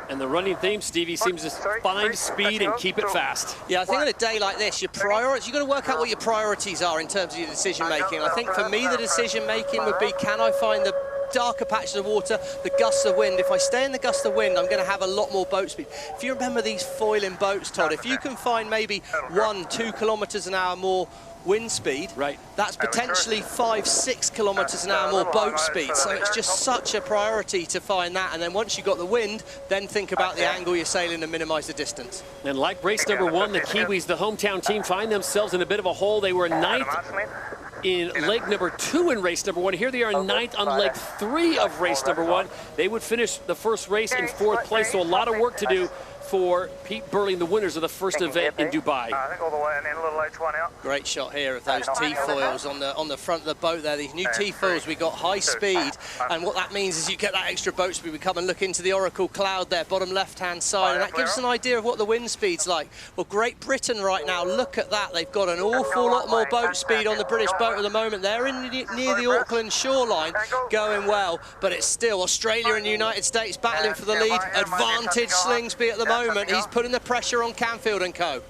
And the running theme, Stevie, seems to find speed and keep it fast. Yeah, I think on a day like this, your priorities, you've got to work out what your priorities are in terms of your decision-making. I think for me, the decision-making would be, can I find the darker patches of water, the gusts of wind? If I stay in the gust of wind, I'm going to have a lot more boat speed. If you remember these foiling boats, Todd, if you can find maybe 1-2 kilometers an hour more wind speed, right, that's potentially 5-6 kilometers an hour more boat speed. So it's just such a priority to find that, and then once you've got the wind, then think about the angle you're sailing and minimize the distance. And like race number 1, the Kiwis, the hometown team, find themselves in a bit of a hole. They were 9th in leg number 2 in race number 1. Here they are 9th on leg 3 of race number 1. They would finish the first race in 4th place, so a lot of work to do for Pete Burling, the winners of the first event in Dubai. I think all the way and then a little H1 out. Great shot here of those T-foils on the front of the boat there. These new T-foils, we got high speed, and what that means is you get that extra boat speed. We come and look into the Oracle Cloud there, bottom left-hand side, and that gives us an idea of what the wind speed's like. Well, Great Britain right now, look at that. They've got an awful lot more boat speed on the British boat at the moment. They're near the Auckland shoreline, going well, but it's still Australia and the United States battling for the lead. Advantage Slingsby at the moment. He's putting the pressure on Canfield and co.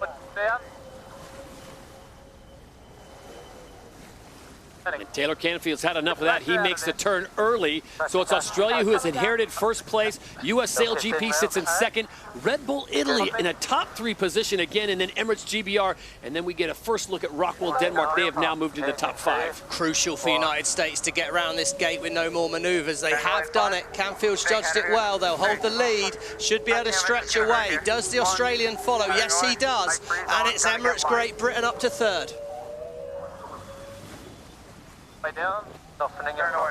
And Taylor Canfield's had enough of that. He makes the turn early. So it's Australia who has inherited first place. US SailGP sits in 2nd. Red Bull Italy in a top 3 position again, and then Emirates GBR. And then we get a first look at Rockwell, Denmark. They have now moved into the top 5. Crucial for United States to get around this gate with no more manoeuvres. They have done it. Canfield's judged it well. They'll hold the lead. Should be able to stretch away. Does the Australian follow? Yes, he does. And it's Emirates Great Britain up to 3rd. Down, softening it now.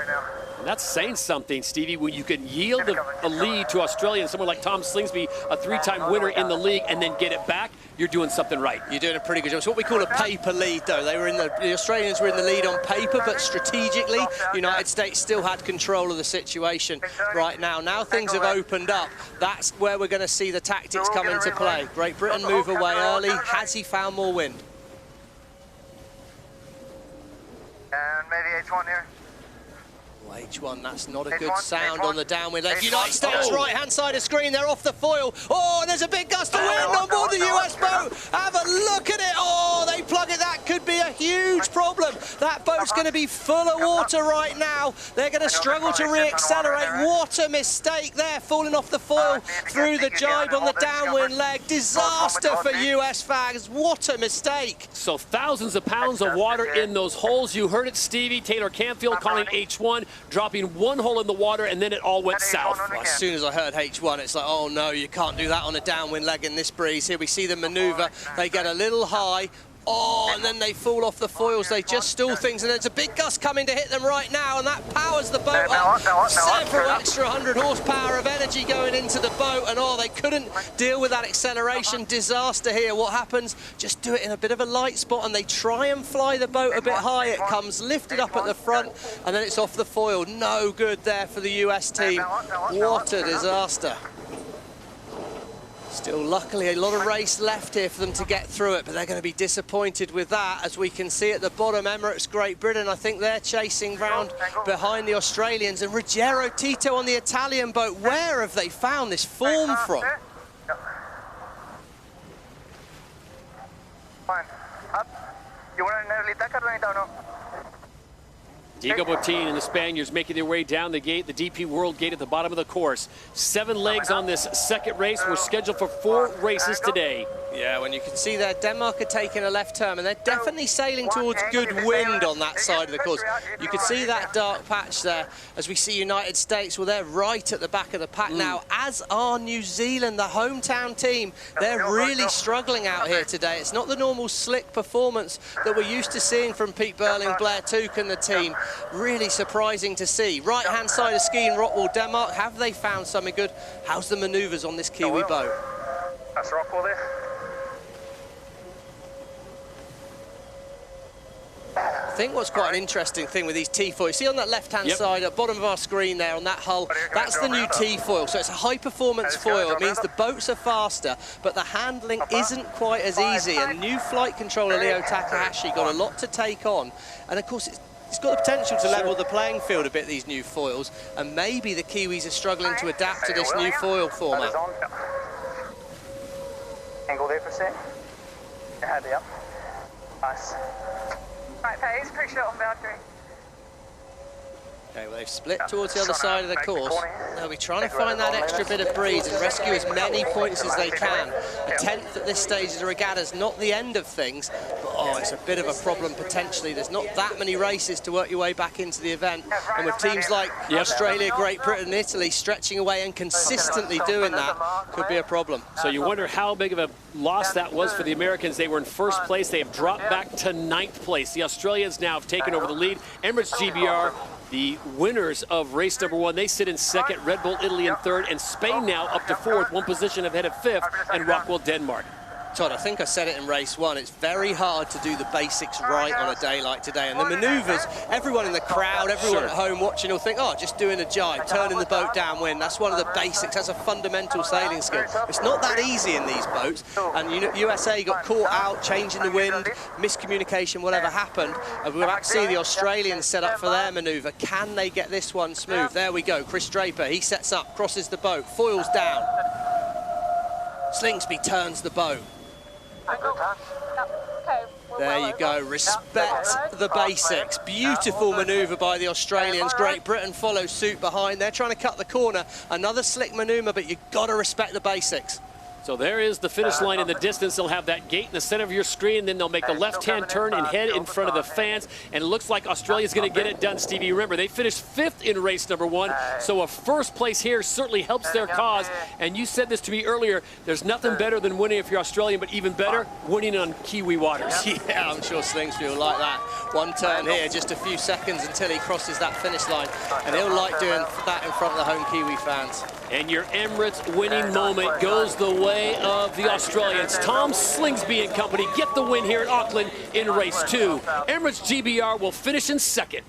And that's saying something, Stevie, when you can yield a lead to Australia and someone like Tom Slingsby, a 3-time winner in the league, and then get it back, you're doing something right. You're doing a pretty good job. It's what we call a paper lead, though. They were the Australians were in the lead on paper, but strategically, United States still had control of the situation right now. Now things have opened up. That's where we're going to see the tactics come into play. Great Britain move away early. Has he found more wind? And maybe H1 here. H1, that's not a good sound on the downwind leg. United States right-hand side of screen, they're off the foil. Oh, and there's a big gust of wind on board the US boat. Have a look at it. Oh, they plug it. That could be a huge problem. That boat's going to be full of water right now. They're going to struggle to re-accelerate. What a mistake there, falling off the foil through the jibe on the downwind leg. Disaster for US fans. What a mistake. So thousands of pounds of water in those holes. You heard it, Stevie. Taylor Canfield calling H1. dropping one hole in the water, and then it all went south. Well, as soon as I heard H1, it's like, oh no, you can't do that on a downwind leg in this breeze. Here we see the maneuver. They get a little high. Oh, and then they fall off the foils. They just stall things, and there's a big gust coming to hit them right now, and that powers the boat up. Several extra 100 horsepower of energy going into the boat, and oh, they couldn't deal with that acceleration. Disaster here. What happens? Just do it in a bit of a light spot, and they try and fly the boat a bit high. It comes lifted up at the front, and then it's off the foil. No good there for the US team. What a disaster. Still, luckily, a lot of race left here for them to get through it, but they're going to be disappointed with that. As we can see at the bottom, Emirates, Great Britain, I think they're chasing round behind the Australians. And Ruggero Tito on the Italian boat, where have they found this form from? Fine. Up. You want to nearly tackle right now, no? Diego Botín and the Spaniards making their way down the gate, the DP World Gate at the bottom of the course. 7 legs on this second race. We're scheduled for 4 races today. Yeah, when you can see there, Denmark are taking a left turn, and they're definitely sailing towards good wind on that side of the course. You can see that dark patch there. As we see United States, well, they're right at the back of the pack now, as are New Zealand, the hometown team. They're really struggling out here today. It's not the normal slick performance that we're used to seeing from Pete Burling, Blair Tuke and the team. Really surprising to see. Right-hand side of ski in Rockwell, Denmark. Have they found something good? How's the manoeuvres on this Kiwi boat? That's Rockwell there. I think what's quite an interesting thing with these T-foils, see on that left-hand side, at the bottom of our screen there on that hull, that's the new T-foil. So it's a high-performance foil. It means the boats are faster, but the handling isn't quite as easy. And new flight controller Leo Takahashi got a lot to take on. And of course, it's got the potential to level the playing field a bit, these new foils. And maybe the Kiwis are struggling to adapt to this new foil format. Angle there for a sec. Your head up. Nice. Right, phase, pretty short on boundary. Okay, well, they've split towards the other side of the course. They'll be trying to find that extra bit of breeze and rescue as many points as they can. A 10th at this stage of the regatta is not the end of things, but oh, it's a bit of a problem potentially. There's not that many races to work your way back into the event. And with teams like Australia, Great Britain, Italy stretching away and consistently doing that, could be a problem. So you wonder how big of a loss that was for the Americans. They were in first place. They have dropped back to 9th place. The Australians now have taken over the lead. Emirates GBR, the winners of race number 1, they sit in 2nd, Red Bull Italy in 3rd, and Spain now up to 4th, 1 position ahead of 5th, and Rockwell, Denmark. Todd, I think I said it in race 1, it's very hard to do the basics right on a day like today. And the manoeuvres, everyone in the crowd, everyone at home watching will think, oh, just doing a jibe, turning the boat downwind. That's one of the basics, that's a fundamental sailing skill. It's not that easy in these boats. And USA got caught out, changing the wind, miscommunication, whatever happened. And we're about to see the Australians set up for their manoeuvre. Can they get this one smooth? There we go, Chris Draper, he sets up, crosses the boat, foils down. Slingsby turns the boat. There you go, respect the basics. Beautiful manoeuvre by the Australians. Great Britain follows suit behind. They're trying to cut the corner. Another slick manoeuvre, but you've got to respect the basics. So there is the finish line in the distance. They'll have that gate in the center of your screen, then they'll make the left-hand turn and head in front of the fans. And it looks like Australia's going to get it done, Stevie. Remember, they finished 5th in race number 1, so a first place here certainly helps their cause. And you said this to me earlier, there's nothing better than winning if you're Australian, but even better, winning on Kiwi waters. Yeah, I'm sure Slingsby will like that. One turn here, just a few seconds until he crosses that finish line. And he'll like doing that in front of the home Kiwi fans. And your Emirates winning moment goes the way of the Australians. Tom Slingsby and company get the win here at Auckland in race 2. Emirates GBR will finish in 2nd.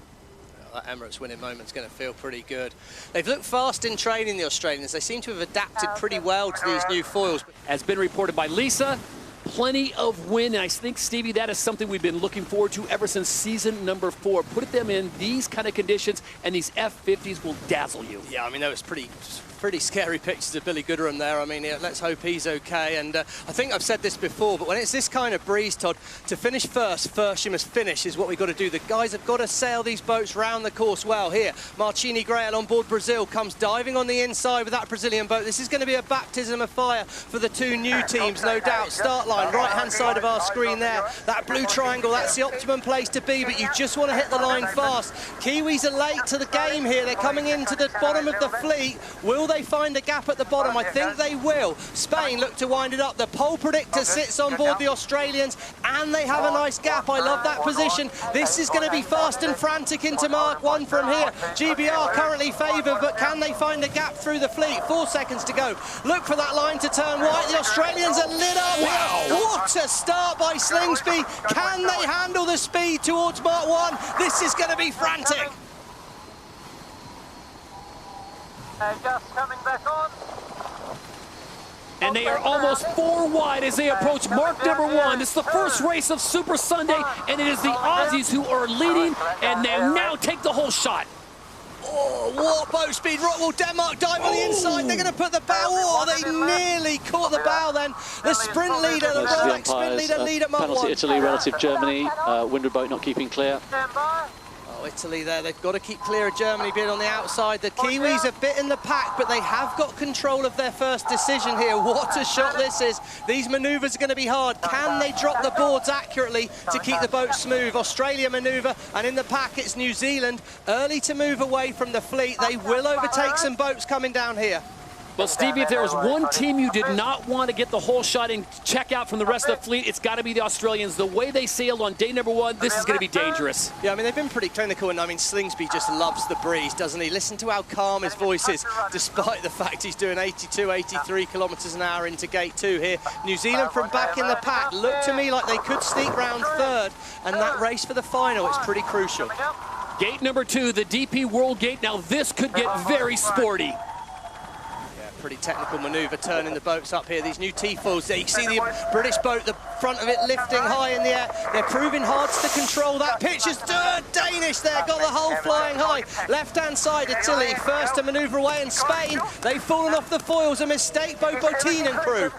That Emirates winning moment's going to feel pretty good. They've looked fast in training, the Australians. They seem to have adapted pretty well to these new foils. As been reported by Lisa, plenty of wind. And I think, Stevie, that is something we've been looking forward to ever since season number 4. Put them in these kind of conditions, and these F50s will dazzle you. Yeah, I mean, that was pretty pretty scary pictures of Billy Gooderham there. I mean, let's hope he's okay. And I think I've said this before, but when it's this kind of breeze, Todd, to finish first you must finish is what we've got to do. The guys have got to sail these boats round the course well. Here, Marcini Grail on board Brazil comes diving on the inside with that Brazilian boat. This is going to be a baptism of fire for the two new teams, no doubt. Start line, right-hand side of our screen there. That blue triangle, that's the optimum place to be, but you just want to hit the line fast. Kiwis are late to the game here. They're coming into the bottom of the fleet. Will they find a gap at the bottom? I think they will. Spain look to wind it up. The pole predictor sits on board the Australians, and they have a nice gap. I love that position. This is going to be fast and frantic into Mark 1 from here. GBR currently favoured, but can they find a gap through the fleet? 4 seconds to go. Look for that line to turn white. The Australians are lit up. Wow. What a start by Slingsby. Can they handle the speed towards Mark 1? This is going to be frantic. Just coming back on. And they are almost 4 wide as they approach mark number 1. This is the first race of Super Sunday, and it is the Aussies who are leading, and they now take the whole shot. Oh, what boat speed. Well, Denmark dive on the inside. They're going to put the bow. Oh, they nearly caught the bow then. The sprint leader, the Rolex sprint leader, lead at Mark 1. Penalty Italy relative Germany. Windward boat not keeping clear. Oh, Italy there, they've got to keep clear of Germany being on the outside. The Kiwis a bit in the pack, but they have got control of their first decision here. What a shot this is. These manoeuvres are going to be hard. Can they drop the boards accurately to keep the boat smooth? Australia manoeuvre, and in the pack it's New Zealand. Early to move away from the fleet. They will overtake some boats coming down here. Well, Stevie, if there was one team you did not want to get the whole shot and check out from the rest of the fleet, it's got to be the Australians. The way they sailed on day number 1, this is going to be dangerous. Yeah, I mean, they've been pretty clinical, and I mean, Slingsby just loves the breeze, doesn't he? Listen to how calm his voice is, despite the fact he's doing 82, 83 kilometres an hour into gate 2 here. New Zealand from back in the pack look to me like they could sneak round 3rd, and that race for the final is pretty crucial. Gate number 2, the DP World Gate. Now this could get very sporty. Pretty technical manoeuvre, turning the boats up here. These new T-foils there. You see the British boat, the front of it lifting high in the air. They're proving hard to control that pitch. Is Danish there, got the hull flying high. Left-hand side, Italy, first to manoeuvre away, and Spain, they've fallen off the foils. A mistake by Botin and crew.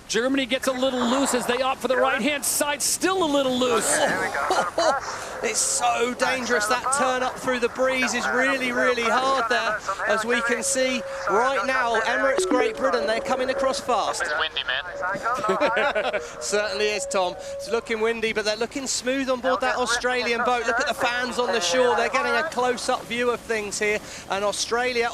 Germany gets a little loose as they opt for the right-hand side, still a little loose. It's so dangerous. That turn up through the breeze is really, really hard there, as we can see right now. Emirates, Great Britain, they're coming across fast. It's windy, man. Certainly is, Tom. It's looking windy, but they're looking smooth on board that Australian boat. Look at the fans on the shore. They're getting a close-up view of things here. And Australia,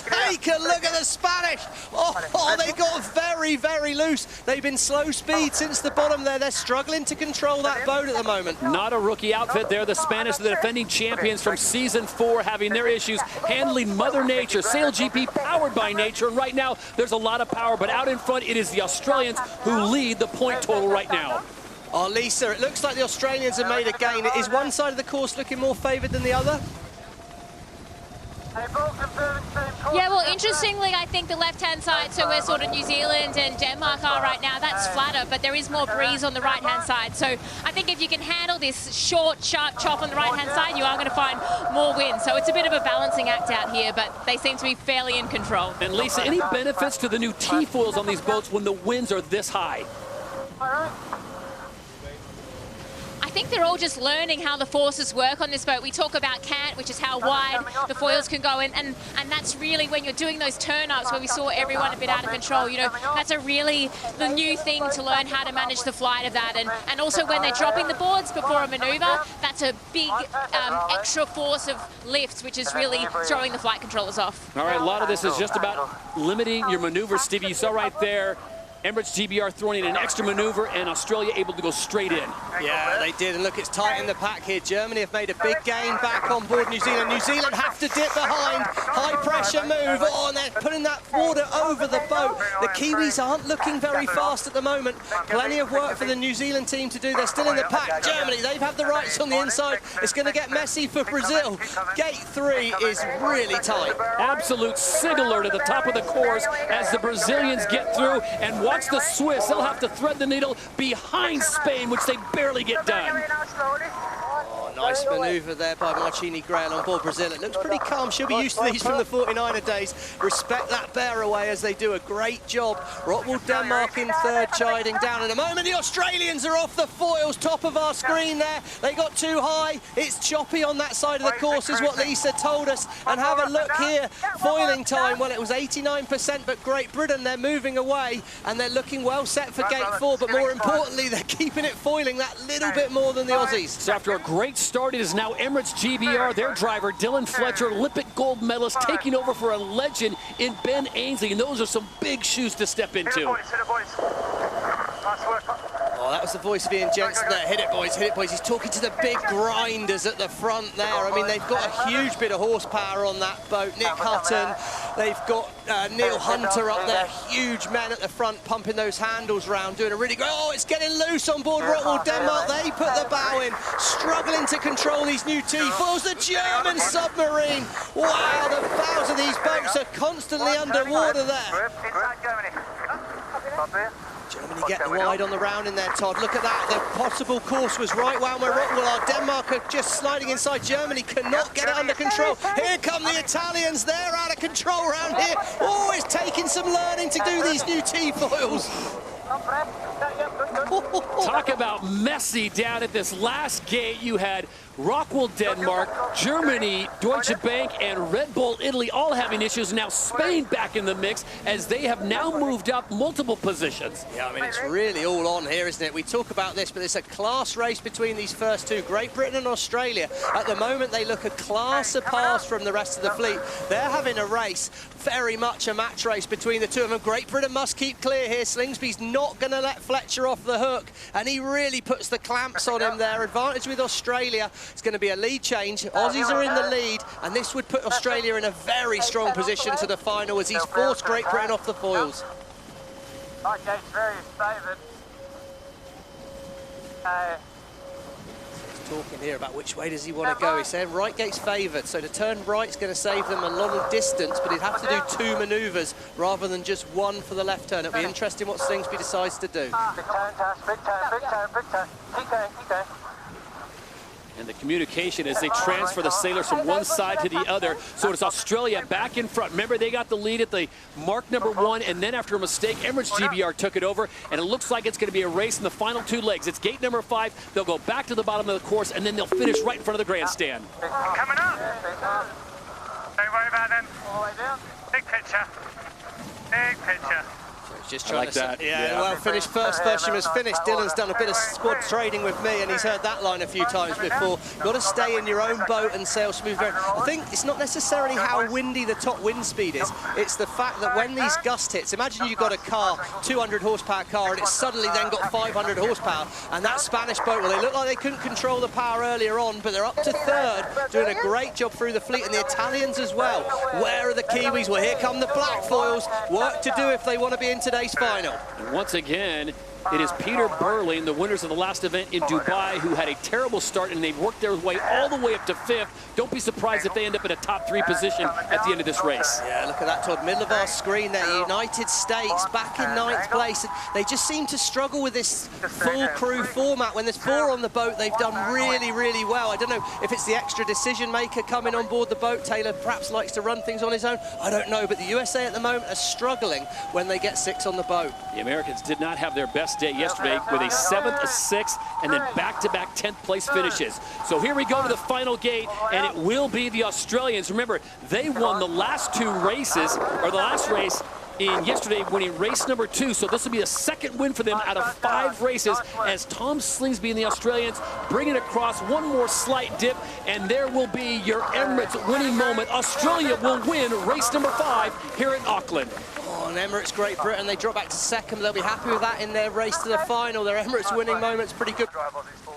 take a look at the Spanish. Oh, they got very, very loose. They've been slow speed since the bottom there. They're struggling to control that boat at the moment. Not a rookie outfit there. The Spanish, the defending champions from season 4, having their issues handling Mother Nature. SailGP powered by nature, and right now there's a lot of power, but out in front it is the Australians who lead the point total right now. Oh, Lisa, it looks like the Australians have made a gain. Is one side of the course looking more favoured than the other? Yeah, well, interestingly, I think the left-hand side, so where sort of New Zealand and Denmark are right now, that's flatter, but there is more breeze on the right-hand side. So I think if you can handle this short, sharp chop on the right-hand side, you are going to find more wind. So it's a bit of a balancing act out here, but they seem to be fairly in control. And Lisa, any benefits to the new T-foils on these boats when the winds are this high? I think they're all just learning how the forces work on this boat. We talk about cant, which is how wide the foils can go in, and that's really when you're doing those turn-ups where we saw everyone a bit out of control. You know, that's the new thing to learn how to manage the flight of that. And also when they're dropping the boards before a maneuver, that's a big extra force of lift, which is really throwing the flight controllers off. All right, a lot of this is just about limiting your maneuvers, Stevie. You saw right there, Emirates GBR throwing in an extra maneuver, and Australia able to go straight in. Yeah, they did, and look, it's tight in the pack here. Germany have made a big gain back on board New Zealand. New Zealand have to dip behind. High pressure move. Oh, and they're putting that water over the boat. The Kiwis aren't looking very fast at the moment. Plenty of work for the New Zealand team to do. They're still in the pack. Germany, they've had the rights on the inside. It's going to get messy for Brazil. Gate 3 is really tight. Absolute sig alert at the top of the course as the Brazilians get through, and watch the Swiss. They'll have to thread the needle behind Spain, which they barely get done. Oh, Nice manoeuvre there by Marcini Grail on board Brazil. It looks pretty calm. She'll be used to these from the 49er days. Respect that bear away as they do a great job. Rockwool Denmark in third, chiding down in a moment. The Australians are off the foils, top of our screen there. They got too high. It's choppy on that side of the course is what Lisa told us. And have a look here. Foiling time, well, it was 89%, but Great Britain, they're moving away and they're looking well set for gate 4, but more importantly, they're keeping it foiling that little bit more than the Aussies. So after a great start, it is now Emirates GBR, their driver, Dylan Fletcher, Olympic gold medalist, taking over for a legend in Ben Ainsley, and those are some big shoes to step into. Oh, that was the voice of Ian Jensen there. Hit it, boys, hit it, boys. He's talking to the big grinders at the front there. I mean, they've got a huge bit of horsepower on that boat. Nick Hutton, they've got Neil Hunter up there. Huge men at the front pumping those handles round, doing a really great... Oh, it's getting loose on board Rockwool Denmark. They put the bow in, struggling to control these new T-foils. The German submarine. Wow, the bows of these boats are constantly underwater there. Germany getting wide on the round in there, Todd. Look at that. The possible course was right round where Rockwool are. Denmark are just sliding inside. Germany cannot get it under control. Here come the Italians. They're out of control round here. Oh, it's taking some learning to do these new T-foils. Talk about messy down at this last gate. You had Rockwool Denmark, Germany, Deutsche Bank, and Red Bull Italy all having issues. Now Spain back in the mix as they have now moved up multiple positions. Yeah, I mean, it's really all on here, isn't it? We talk about this, but it's a class race between these first two. Great Britain and Australia. At the moment, they look a class apart from the rest of the fleet. They're having a race, very much a match race between the two of them. Great Britain must keep clear here. Slingsby's not going to let Fletcher off the hook, and he really puts the clamps on him there. Advantage with Australia. It's going to be a lead change. Aussies are in the lead, and this would put Australia in a very strong position to the final as he's forced Great Britain off the foils. Okay, very favoured. He's talking here about which way does he want to go. He's saying right gate's favoured, so to turn right's going to save them a long distance, but he'd have to do two manoeuvres rather than just one for the left turn. It'll be interesting what Slingsby decides to do. Big turn, big turn, big turn, big turn. Keep going, keep going. And the communication as they transfer the sailors from one side to the other. So it's Australia back in front. Remember, they got the lead at the mark #1, and then after a mistake, Emirates GBR took it over, and it looks like it's going to be a race in the final two legs. It's gate number 5. They'll go back to the bottom of the course, and then they'll finish right in front of the grandstand. Coming up. Don't worry about them. All the way down. Big picture. Big picture. Just I like that. Yeah, well, finished first was finished. Dylan's done a bit of squad training with me, and he's heard that line a few times before. You've got to stay in your own boat and sail smooth. I think it's not necessarily how windy the top wind speed is. It's the fact that when these gust hits, imagine you've got a car, 200 horsepower car, and it's suddenly then got 500 horsepower. And that Spanish boat, well, they look like they couldn't control the power earlier on, but they're up to third, doing a great job through the fleet, and the Italians as well. Where are the Kiwis? Well, here come the black foils. Work to do if they want to be in today's final. And once again, it is Peter Burling, the winners of the last event in Dubai, who had a terrible start, and they've worked their way all the way up to 5th. Don't be surprised if they end up in a top 3 position at the end of this race. Yeah, look at that, Todd. Middle of our screen there. United States back in 9th place. They just seem to struggle with this full crew format. When there's 4 on the boat, they've done really, really well. I don't know if it's the extra decision maker coming on board the boat. Taylor perhaps likes to run things on his own. I don't know, but the USA at the moment are struggling when they get 6 on the boat. The Americans did not have their best day yesterday with a 7th, a 6th, and then back-to-back 10th place finishes. So here we go to the final gate, and it will be the Australians. Remember, they won the last 2 races, or the last race in yesterday, winning race number 2. So this will be the 2nd win for them out of 5 races as Tom Slingsby and the Australians bring it across. One more slight dip, and there will be your Emirates winning moment. Australia will win race number 5 here in Auckland. Oh, and Emirates, Great Britain, they drop back to 2nd. They'll be happy with that in their race to the final. Their Emirates winning moment's pretty good.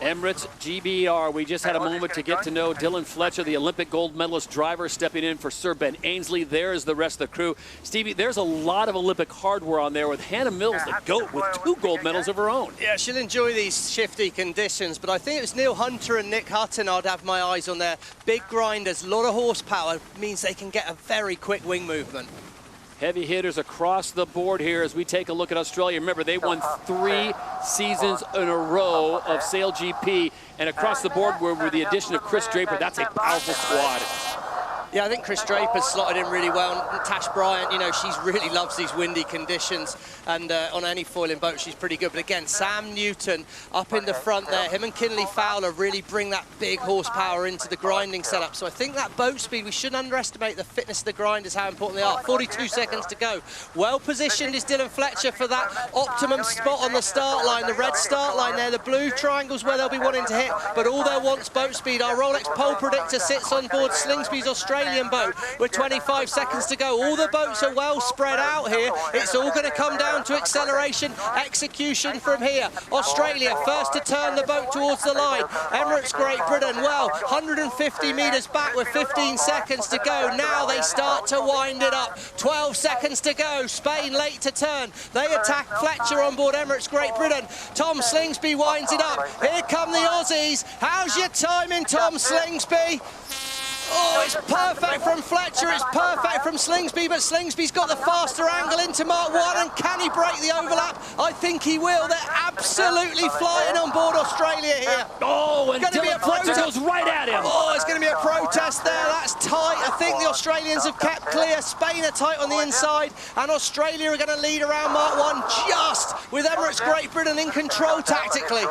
Emirates GBR, we just had a moment to get to know Dylan Fletcher, the Olympic gold medalist driver, stepping in for Sir Ben Ainsley. There's the rest of the crew. Stevie, there's a lot of Olympic hardware on there with Hannah Mills, the GOAT, with 2 gold medals of her own. Yeah, she'll enjoy these shifty conditions, but I think it was Neil Hunter and Nick Hutton I'd have my eyes on there. Big grinders, a lot of horsepower, means they can get a very quick wing movement. Heavy hitters across the board here as we take a look at Australia. Remember, they won 3 seasons in a row of SailGP, and across the board with the addition of Chris Draper, that's a powerful squad. Yeah, I think Chris Draper's slotted in really well. And Tash Bryant, you know, she really loves these windy conditions. And on any foiling boat, she's pretty good. But again, Sam Newton up in the front there. Him and Kinley Fowler really bring that big horsepower into the grinding setup. So I think that boat speed, we shouldn't underestimate the fitness of the grinders, how important they are. 42 seconds to go. Well positioned is Dylan Fletcher for that optimum spot on the start line. The red start line there, the blue triangle's where they'll be wanting to hit. But all they'll want's boat speed. Our Rolex pole predictor sits on board Slingsby's Australian boat with 25 seconds to go. All the boats are well spread out here. It's all going to come down to acceleration, execution from here. Australia first to turn the boat towards the line. Emirates Great Britain, well, 150 metres back with 15 seconds to go. Now they start to wind it up. 12 seconds to go. Spain late to turn. They attack Fletcher on board Emirates Great Britain. Tom Slingsby winds it up. Here come the Aussies. How's your timing, Tom Slingsby? Oh, it's perfect from Fletcher, it's perfect from Slingsby, but Slingsby's got the faster angle into Mark 1, and can he break the overlap? I think he will. They're absolutely flying on board Australia here. Oh, and Dylan Fletcher goes right at him. Oh, it's going to be a protest there. That's tight. I think the Australians have kept clear. Spain are tight on the inside, and Australia are going to lead around Mark 1 just with Emirates Great Britain in control tactically.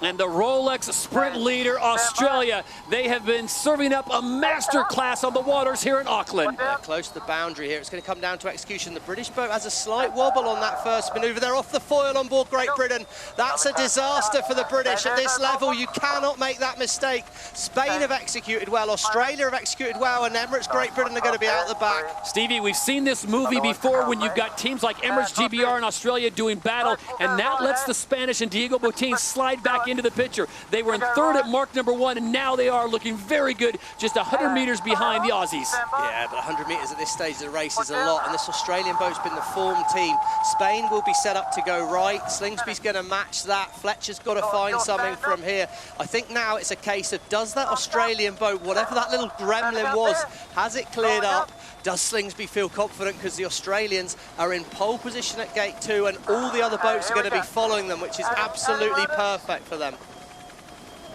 And the Rolex sprint leader, Australia, they have been serving up a masterclass on the waters here in Auckland. They're close to the boundary here. It's going to come down to execution. The British boat has a slight wobble on that first manoeuvre. They're off the foil on board Great Britain. That's a disaster for the British. At this level, you cannot make that mistake. Spain have executed well. Australia have executed well. And Emirates Great Britain are going to be out the back. Stevie, we've seen this movie before when you've got teams like Emirates GBR in Australia doing battle, and that lets the Spanish and Diego Botín slide back into the picture. They were in third at mark number 1, and now they are looking very good, just 100 meters behind the Aussies. Yeah, but 100 meters at this stage of the race is a lot, and this Australian boat's been the form team. Spain will be set up to go right. Slingsby's going to match that. Fletcher's got to find something from here. I think now it's a case of, does that Australian boat, whatever that little gremlin was, has it cleared up? Does Slingsby feel confident, because the Australians are in pole position at gate 2 and all the other boats are going to be following them, which is absolutely perfect for them.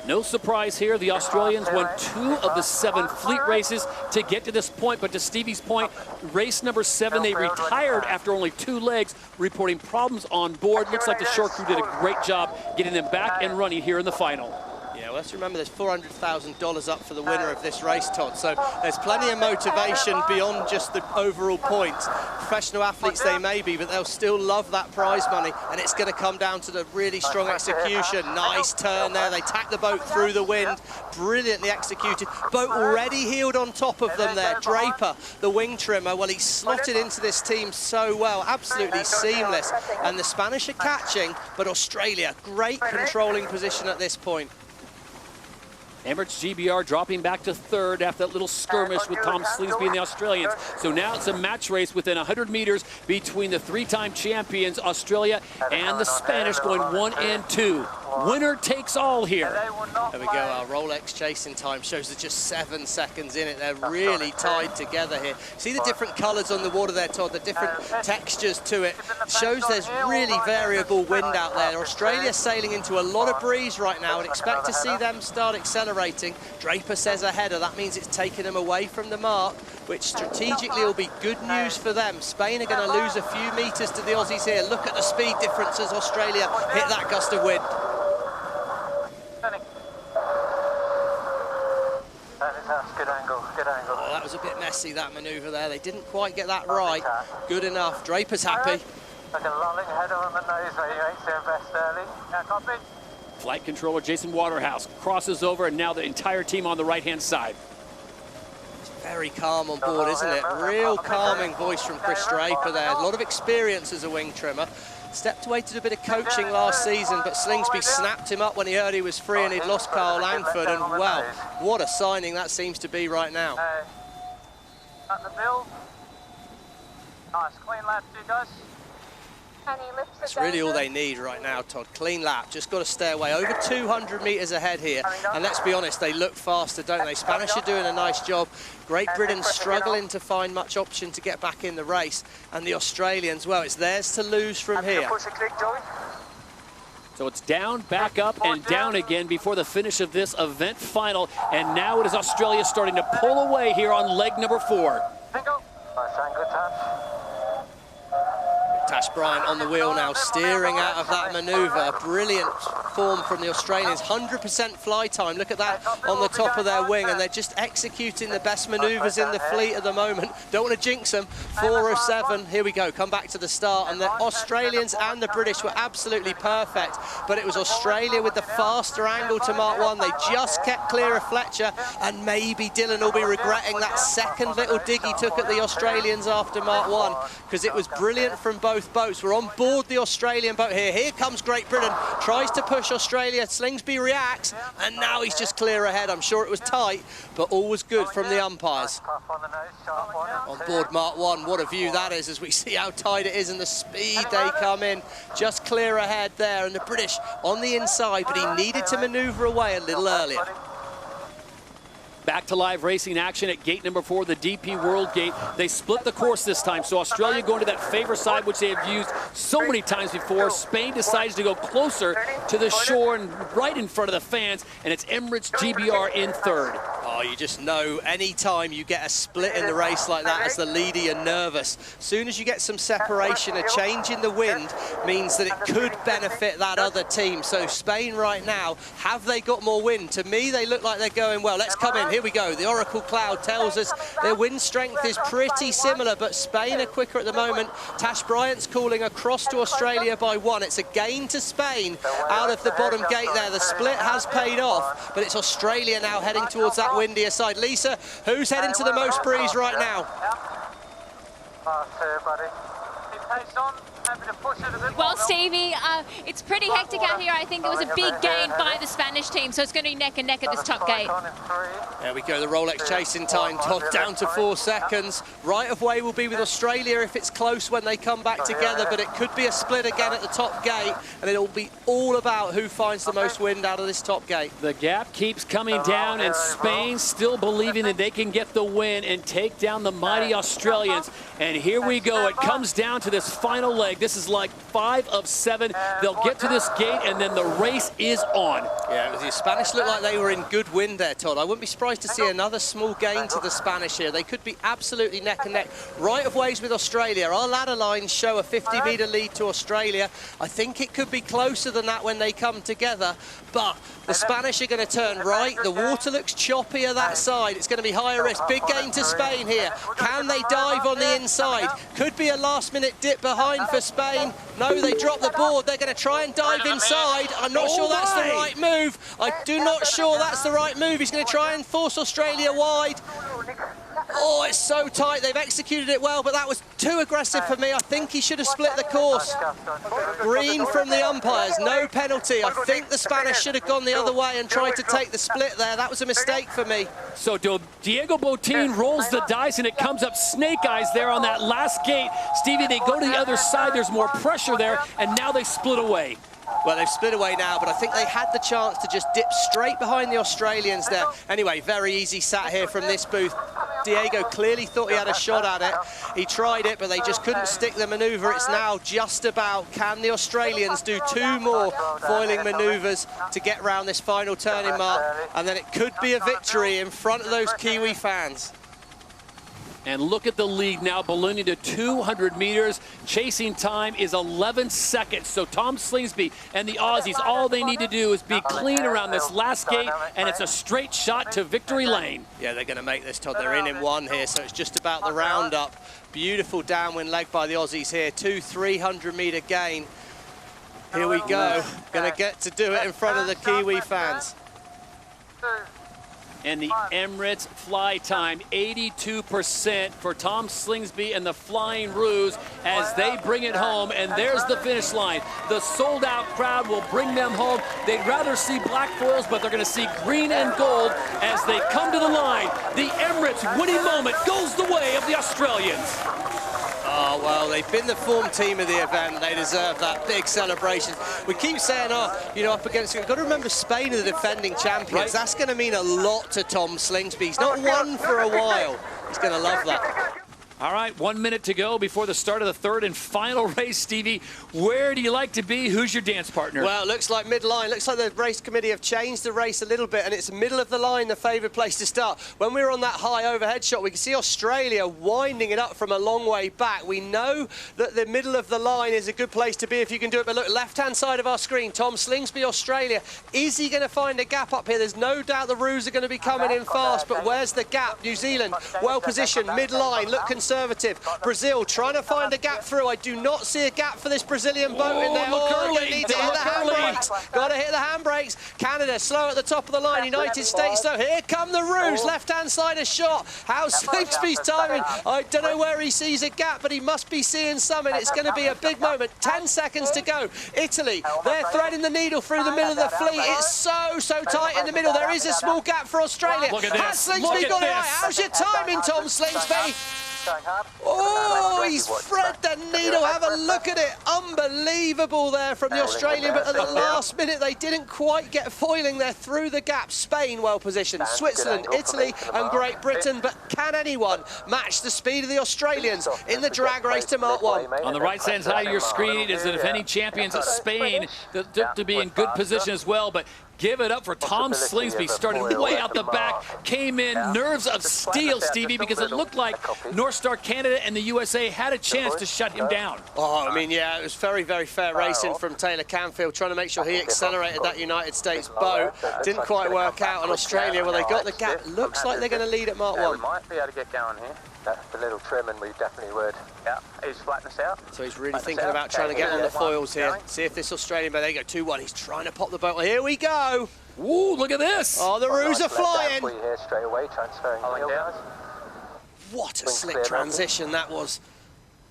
No surprise here, the Australians won 2 of the 7 fleet races to get to this point, but to Stevie's point, race number 7, they retired after only 2 legs, reporting problems on board. Looks like the shore crew did a great job getting them back and running here in the final. Yeah, well, let's remember there's $400,000 up for the winner of this race, Todd. So there's plenty of motivation beyond just the overall points. Professional athletes they may be, but they'll still love that prize money. And it's going to come down to the really strong execution. Nice turn there. They tack the boat through the wind. Brilliantly executed. Boat already heeled on top of them there. Draper, the wing trimmer, well, he's slotted into this team so well. Absolutely seamless. And the Spanish are catching, but Australia, great controlling position at this point. Emirates GBR dropping back to 3rd after that little skirmish with Tom Slingsby and the Australians. So now it's a match race within 100 meters between the 3-time champions, Australia, and the Spanish, going 1 and 2. Winner takes all here. There we go, our Rolex chasing time shows there's just 7 seconds in it. They're really tied together here. See the different colours on the water there, Todd, the different textures to it. Shows there's really variable wind out there. Australia sailing into a lot of breeze right now, and expect to see them start accelerating. Draper says a header, that means it's taking them away from the mark, which strategically will be good news for them. Spain are going to lose a few meters to the Aussies here. Look at the speed difference as Australia hit that gust of wind. Good angle, good angle. Oh, that was a bit messy, that manoeuvre there. They didn't quite get that right. Good enough. Draper's happy. Like a lolling header on the nose where you ain't to invest early. Yeah, copy. Flight controller Jason Waterhouse crosses over, and now the entire team on the right-hand side. It's very calm on board, isn't it? Real calming voice from Chris Draper there. A lot of experience as a wing trimmer. Stepped away to do a bit of coaching last season, but Slingsby snapped him up when he heard he was free and he'd lost Carl Langford, and well, what a signing that seems to be right now. At the bill. Nice, clean lap, you guys. That's really all they need right now, Todd. Clean lap, just got to stay away. Over 200 metres ahead here. And let's be honest, they look faster, don't they? Spanish are doing a nice job. Great Britain struggling to find much option to get back in the race. And the Australians, well, it's theirs to lose from here. So it's down, back up, and down again before the finish of this event final. And now it is Australia starting to pull away here on leg number 4. Tash Bryant on the wheel now, steering out of that manoeuvre. Brilliant form from the Australians. 100% fly time. Look at that on the top of their wing, and they're just executing the best manoeuvres in the fleet at the moment. Don't want to jinx them. 4:07. Here we go. Come back to the start, and the Australians and the British were absolutely perfect, but it was Australia with the faster angle to Mark 1. They just kept clear of Fletcher, and maybe Dylan will be regretting that second little dig he took at the Australians after Mark 1, because it was brilliant from both boats. We're on board the Australian boat here. Here comes Great Britain, tries to push Australia. Slingsby reacts, and now he's just clear ahead. I'm sure it was tight, but all was good from the umpires. On board Mark 1, what a view that is as we see how tight it is and the speed they come in. Just clear ahead there, and the British on the inside, but he needed to manoeuvre away a little earlier. Back to live racing action at gate number 4, the DP World Gate. They split the course this time, so Australia going to that favor side, which they have used so many times before. Spain decides to go closer to the shore and right in front of the fans, and it's Emirates GBR in 3rd. Oh, you just know any time you get a split in the race like that as the leader, you're nervous. As soon as you get some separation, a change in the wind means that it could benefit that other team. So Spain right now, have they got more wind? To me, they look like they're going well. Let's come in. Here we go. The Oracle Cloud tells us their wind strength is pretty similar, but Spain are quicker at the moment. Tash Bryant's calling across to Australia by 1. It's a gain to Spain out of the bottom gate there. The split has paid off, but it's Australia now heading towards that windier side. Lisa, who's heading to the most breeze right now? Well, Stevie, it's pretty hectic out here. I think it was a big gain by the Spanish team, so it's going to be neck and neck at this top gate. There we go, the Rolex chasing time, Todd, down to 4 seconds. Right of way will be with Australia if it's close when they come back together, but it could be a split again at the top gate, and it'll be all about who finds the most wind out of this top gate. The gap keeps coming down, and Spain still believing that they can get the win and take down the mighty Australians. And here we go. It comes down to this final leg. This is like 5 of 7. They'll get to this gate, and then the race is on. Yeah, the Spanish look like they were in good wind there, Todd. I wouldn't be surprised to see another small gain to the Spanish here. They could be absolutely neck and neck. Right of ways with Australia. Our ladder lines show a 50-metre lead to Australia. I think it could be closer than that when they come together, but the Spanish are going to turn right. The water looks choppier that side. It's going to be higher risk. Big gain to Spain here. Can they dive on the inside? Could be a last-minute dip behind for Spain. No, they drop the board. They're going to try and dive inside. I'm not sure that's the right move. I do not sure that's the right move. He's going to try and force Australia wide. Oh, it's so tight. They've executed it well, but that was too aggressive for me. I think he should have split the course. Green from the umpires, no penalty. I think the Spanish should have gone the other way and tried to take the split there. That was a mistake for me. So Diego Botín rolls the dice, and it comes up snake eyes there on that last gate. Stevie, they go to the other side. There's more pressure there, and now they split away. Well, they've split away now, but I think they had the chance to just dip straight behind the Australians there. Anyway, very easy sat here from this booth. Diego clearly thought he had a shot at it. He tried it, but they just couldn't stick the manoeuvre. It's now just about, can the Australians do 2 more foiling manoeuvres to get round this final turning mark, and then it could be a victory in front of those Kiwi fans. And look at the lead now, ballooning to 200 meters. Chasing time is 11 seconds. So Tom Slingsby and the Aussies, all they need to do is be clean around this last gate, and it's a straight shot to victory lane. Yeah, they're going to make this, Todd. They're in 1 here, so it's just about the roundup. Beautiful downwind leg by the Aussies here. 2 300-meter gain. Here we go. Going to get to do it in front of the Kiwi fans. And the Emirates fly time, 82% for Tom Slingsby and the Flying Roos as they bring it home. And there's the finish line. The sold-out crowd will bring them home. They'd rather see black foils, but they're going to see green and gold as they come to the line. The Emirates winning moment goes the way of the Australians. Oh, well, they've been the form team of the event. They deserve that big celebration. We keep saying, oh, you know, up against... We've got to remember Spain are the defending champions. Right. That's going to mean a lot to Tom Slingsby. He's not won for a while. He's going to love that. All right, 1 minute to go before the start of the third and final race. Stevie, where do you like to be? Who's your dance partner? Well, it looks like mid-line. Looks like the race committee have changed the race a little bit, and it's middle of the line, the favoured place to start. When we were on that high overhead shot, we can see Australia winding it up from a long way back. We know that the middle of the line is a good place to be if you can do it. But look, left-hand side of our screen, Tom Slingsby, Australia. Is he going to find a gap up here? There's no doubt the Roos are going to be coming in fast, but where's the gap? New Zealand, well-positioned, mid-line, look conservative. Brazil trying to find a gap through. I do not see a gap for this Brazilian boat in there. Look early. Need to hit the handbrakes. Got to hit the handbrakes. Canada slow at the top of the line. United States slow. Here come the Roos. Left-hand side a shot. How's Slingsby's timing? I don't know where he sees a gap, but he must be seeing something. It's going to be a big moment. 10 seconds to go. Italy, they're threading the needle through the middle of the fleet. It's so tight in the middle. There is a small gap for Australia. Look at this. Has Slingsby got it right? How's your timing, Tom Slingsby? Oh, he's thread the needle. Have a look at it. Unbelievable there from the Australian, but at the last minute they didn't quite get foiling there through the gap. Spain well positioned, Switzerland, Italy and Great Britain, but can anyone match the speed of the Australians in the drag race to Mark 1? On the right-hand side of your screen is the defending champions of Spain to be in good position as well, but give it up for Tom Slingsby. Started way out the back, came in, nerves of steel, Stevie, because it looked like North Star Canada and the USA had a chance to shut him down. Oh, I mean, yeah, it was very fair racing from Taylor Canfield, trying to make sure he accelerated that United States boat. Didn't quite work out on Australia. Well, they got the gap. Looks like they're going to lead at Mark 1. We might be able to get going here. That's a little trim, and we definitely would. Yeah, he's flatten us out. So he's really thinking about trying to get on the foils here. See if this Australian, but there you go, 2-1. He's trying to pop the boat. Here we go. Ooh, look at this. Oh, the Roos are flying. Here straight away, transferring. What a slick transition that was.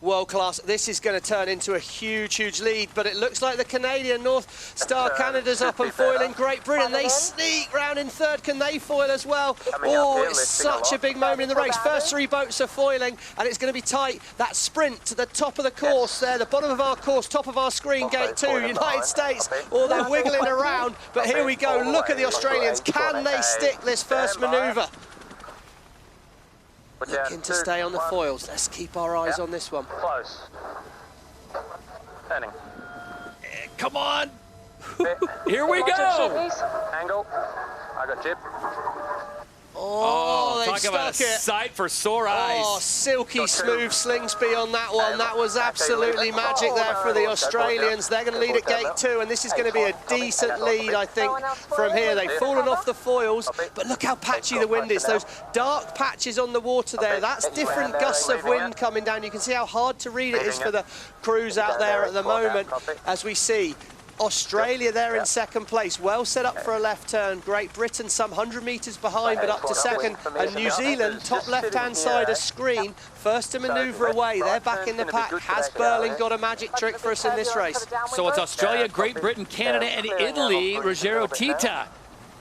World class. This is going to turn into a huge lead, but it looks like the Canadian North Star Canada's up and foiling Great Britain. They sneak round in third. Can they foil as well? Oh, it's such a big moment in the race. First 3 boats are foiling, and it's going to be tight. That sprint to the top of the course there, the bottom of our course, top of our screen, gate 2, United States. Oh, they're wiggling around, but here we go. Look at the Australians. Can they stick this first manoeuvre? Looking to stay on the foils. Let's keep our eyes on this one. Close. Turning. Come on. Here we go. Angle. I got jib. Oh, talk about a sight for sore eyes. Oh, silky smooth Slingsby on that one. That was absolutely magic there for the Australians. They're going to lead at gate 2, and this is going to be a decent lead, I think, from here. They've fallen off the foils, but look how patchy the wind is. Those dark patches on the water there, that's different gusts of wind coming down. You can see how hard to read it is for the crews out there at the moment, as we see Australia there in second place, well set up for a left turn. Great Britain some 100 metres behind, but up to second. And New Zealand, top left-hand side of screen, first to manoeuvre away. They're back in the pack. Has Berling got a magic trick for us in this race? So it's Australia, Great Britain, Canada, and Italy. Ruggero Tita,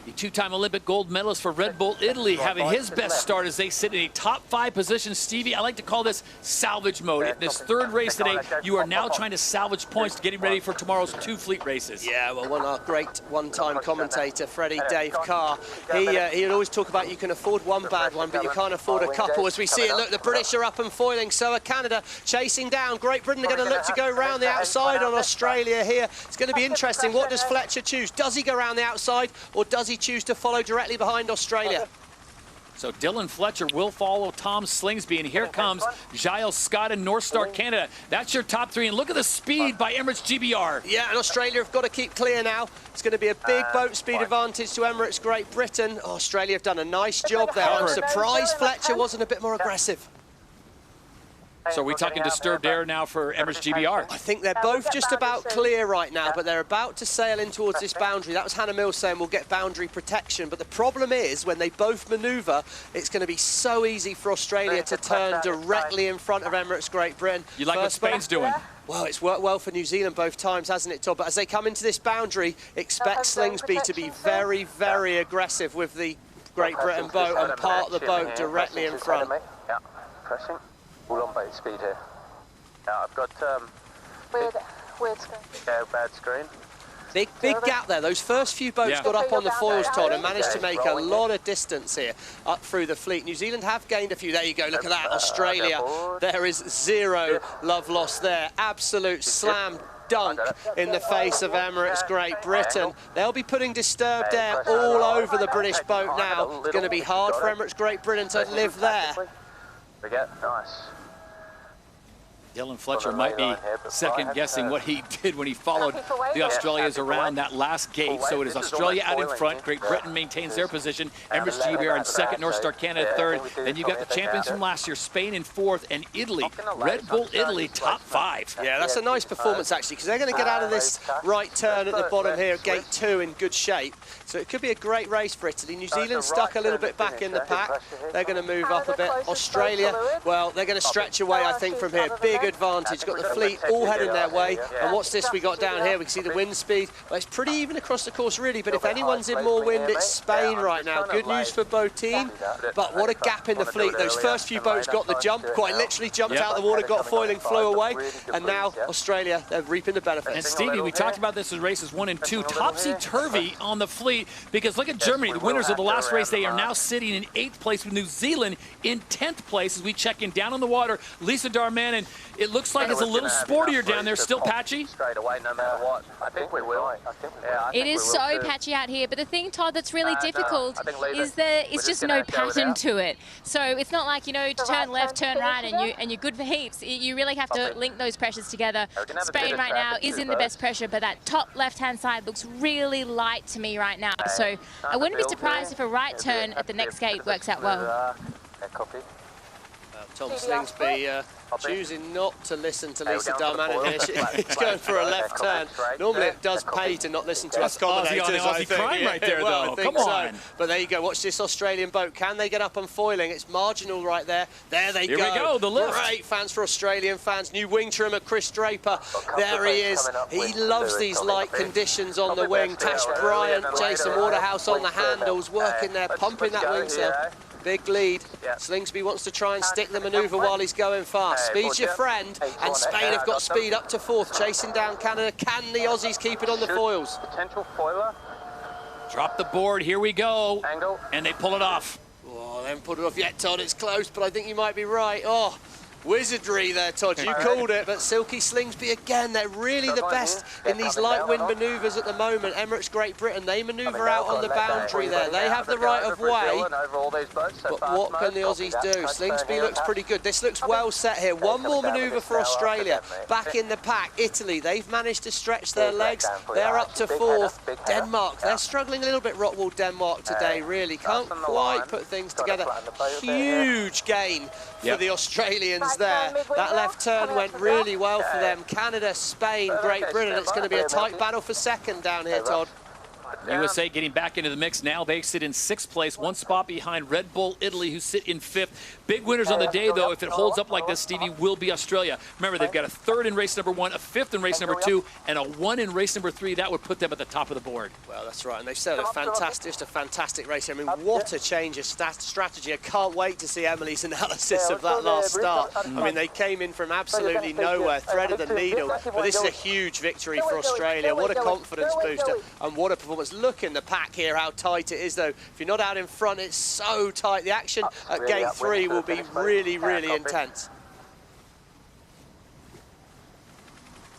the 2-time Olympic gold medalist for Red Bull Italy, having his best start as they sit in a top 5 position. Stevie, I like to call this salvage mode. In this third race today, you are now trying to salvage points, getting ready for tomorrow's 2 fleet races. Yeah, well, our great one-time commentator, Freddie Dave Carr, he'd always talk about you can afford one bad one, but you can't afford a couple. As we see it, look, the British are up and foiling, so are Canada chasing down. Great Britain are going to look to go round the outside on Australia here. It's going to be interesting. What does Fletcher choose? Does he go round the outside, or does he choose to follow directly behind Australia? So Dylan Fletcher will follow Tom Slingsby, and here comes Giles Scott and North Star Canada. That's your top 3, and look at the speed by Emirates GBR. Yeah, and Australia have got to keep clear now. It's going to be a big boat speed advantage to Emirates Great Britain. Australia have done a nice job there. I'm surprised Fletcher wasn't a bit more aggressive. So are we talking disturbed air now for Emirates GBR? I think they're both just about clear right now, but they're about to sail in towards this boundary. That was Hannah Mills saying we'll get boundary protection, but the problem is when they both manoeuvre, it's going to be so easy for Australia to turn directly in front of Emirates Great Britain. You like what Spain's doing? Well, it's worked well for New Zealand both times, hasn't it, Todd? But as they come into this boundary, expect Slingsby to be very aggressive with the Great Britain boat and part the boat directly in front. Yeah, pressing. All on boat speed here. I've got Weird screen. yeah, bad screen. Big gap there. Those first few boats got up on the foils, Todd, and managed to make a lot of distance here up through the fleet. New Zealand have gained a few. There you go. Look at that. Australia. There is zero love lost there. Absolute slam dunk in the face of Emirates Great Britain. They'll be putting disturbed air all over the British boat now. It's going to be hard for Emirates Great Britain to live there. Nice. Dylan Fletcher might be second-guessing what he did when he followed the Australians around that last gate. So it is Australia out in front. Great Britain maintains their position. Emirates GBR in second. North Star Canada third. Then you've got the champions from last year, Spain in fourth, and Italy. Red Bull Italy, top 5. Yeah, that's a nice performance, actually, because they're going to get out of this right turn at the bottom here, gate 2, in good shape. So it could be a great race for Italy. New Zealand stuck a little bit back in the pack. They're going to move up a bit. Australia, well, they're going to stretch away, I think, from here. Big advantage. Got the fleet all heading their way. And what's this we got down here? We can see the wind speed. Well, it's pretty even across the course, really. But if anyone's in more wind, it's Spain right now. Good news for both teams. But what a gap in the fleet. Those first few boats got the jump, quite literally jumped out of the water, got foiling, flew away. And now Australia, they're reaping the benefits. And Stevie, we talked about this in races 1 and 2. Topsy-turvy on the fleet, because look at Germany, the winners of the last race. They are now sitting in 8th place, with New Zealand in 10th place as we check in down on the water. Lisa Darman, and it looks like it's a little sportier down there. Still patchy? Straight away, no matter what. I think we will. It is so patchy out here, but the thing, Todd, that's really difficult is there is just no pattern to it. So it's not like, you know, to turn left, turn right, and you're good for heaps. You really have to link those pressures together. Spain right now is in the best pressure, but that top left-hand side looks really light to me right now. So I wouldn't be surprised if a right turn at the next gate works out well. Tom Slingsby choosing not to listen to Lisa Darman here. He's going for a left turn. Normally it does pay to not listen to us commentators. Aussie crime right there, though. Come on. But there you go. Watch this Australian boat. Can they get up on foiling? It's marginal right there. There they go. Here we go, the lift. Great fans for Australian fans. New wing trimmer Chris Draper. There he is. He loves these light conditions on the wing. Tash Bryant, Jason Waterhouse on the handles, working there, pumping that wing sail. Big lead. Slingsby wants to try and stick the manoeuvre while he's going fast. Speed's your friend, and Spain have got speed up to 4th, chasing down Canada. Can the Aussies keep it on the foils? Potential foiler. Drop the board, here we go. Angle. And they pull it off. Oh, they haven't pulled it off yet, Todd. It's close, but I think you might be right. Oh, wizardry there, Todd. You called it, but Silky Slingsby again. They're really the best in these light wind manoeuvres at the moment. Emirates Great Britain, they manoeuvre out on the boundary there. They have the right of way. But what can the Aussies do? Slingsby looks pretty good. This looks well set here. One more manoeuvre for Australia. Back in the pack, Italy, they've managed to stretch their legs. They're up to 4th. Denmark, they're struggling a little bit, Rockwool Denmark today, really. Can't quite put things together. Huge gain for the Australians there. That left turn went really well for them. Canada, Spain, Great Britain. It's going to be a tight battle for second down here, Todd. USA getting back into the mix now. They sit in 6th place, 1 spot behind Red Bull Italy, who sit in 5th. Big winners on the day, though, if it holds up like this, Stevie, will be Australia. Remember, they've got a 3rd in race number 1, a 5th in race number 2, and a 1 in race number 3. That would put them at the top of the board. Well, that's right, and they've said just a fantastic race. I mean, what a change of strategy. I can't wait to see Emily's analysis of that last start. I mean, they came in from absolutely nowhere, threaded the needle, but this is a huge victory for Australia. What a confidence booster, and what a performance. Look in the pack here, how tight it is, though. If you're not out in front, it's so tight. The action at gate 3 will be really, really intense.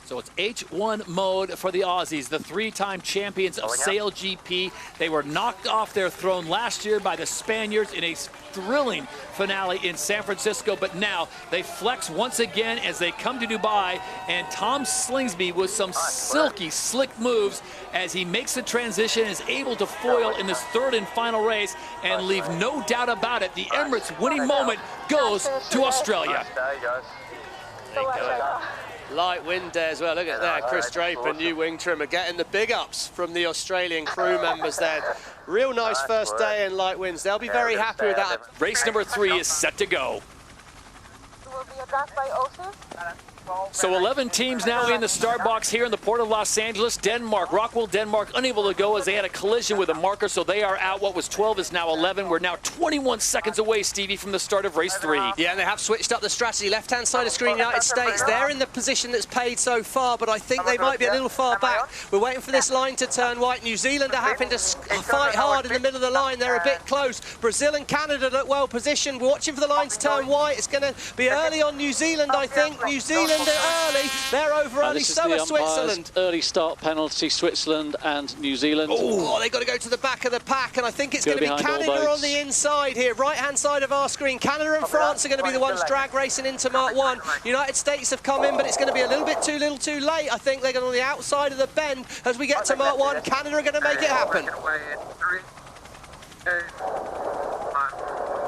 So it's H1 mode for the Aussies, the 3-time champions of SailGP. They were knocked off their throne last year by the Spaniards in a thrilling finale in San Francisco, but now they flex once again as they come to Dubai, and Tom Slingsby with some silky, slick moves as he makes the transition, is able to foil in this 3rd and final race, and leave no doubt about it, the Emirates winning moment goes to Australia. There you go. Light wind there as well. Look at that, Chris Draper, new wing trimmer, getting the big ups from the Australian crew members there. Real nice first day in light winds. They'll be very happy with that. Race number 3 is set to go. Will be addressed by Ocean. So 11 teams now in the start box here in the port of Los Angeles. Denmark, Rockwell, Denmark, unable to go as they had a collision with a marker, so they are out. What was 12 is now 11. We're now 21 seconds away, Stevie, from the start of race 3. Yeah, and they have switched up the strategy. Left-hand side of screen, United States. They're in the position that's paid so far, but I think they might be a little far back. We're waiting for this line to turn white. New Zealand are having to fight hard in the middle of the line. They're a bit close. Brazil and Canada look well positioned. We're watching for the line to turn white. It's going to be early on New Zealand, I think. New Zealand are early. They're over early, so are Switzerland. Early start penalty, Switzerland and New Zealand. Oh, they've got to go to the back of the pack, and I think it's going to be Canada on the inside here, right-hand side of our screen. Canada and France are going to be the ones drag racing into Mark 1. United States have come in, but it's going to be a little bit too late. I think they're going on the outside of the bend as we get to Mark 1. Canada are going to make it happen.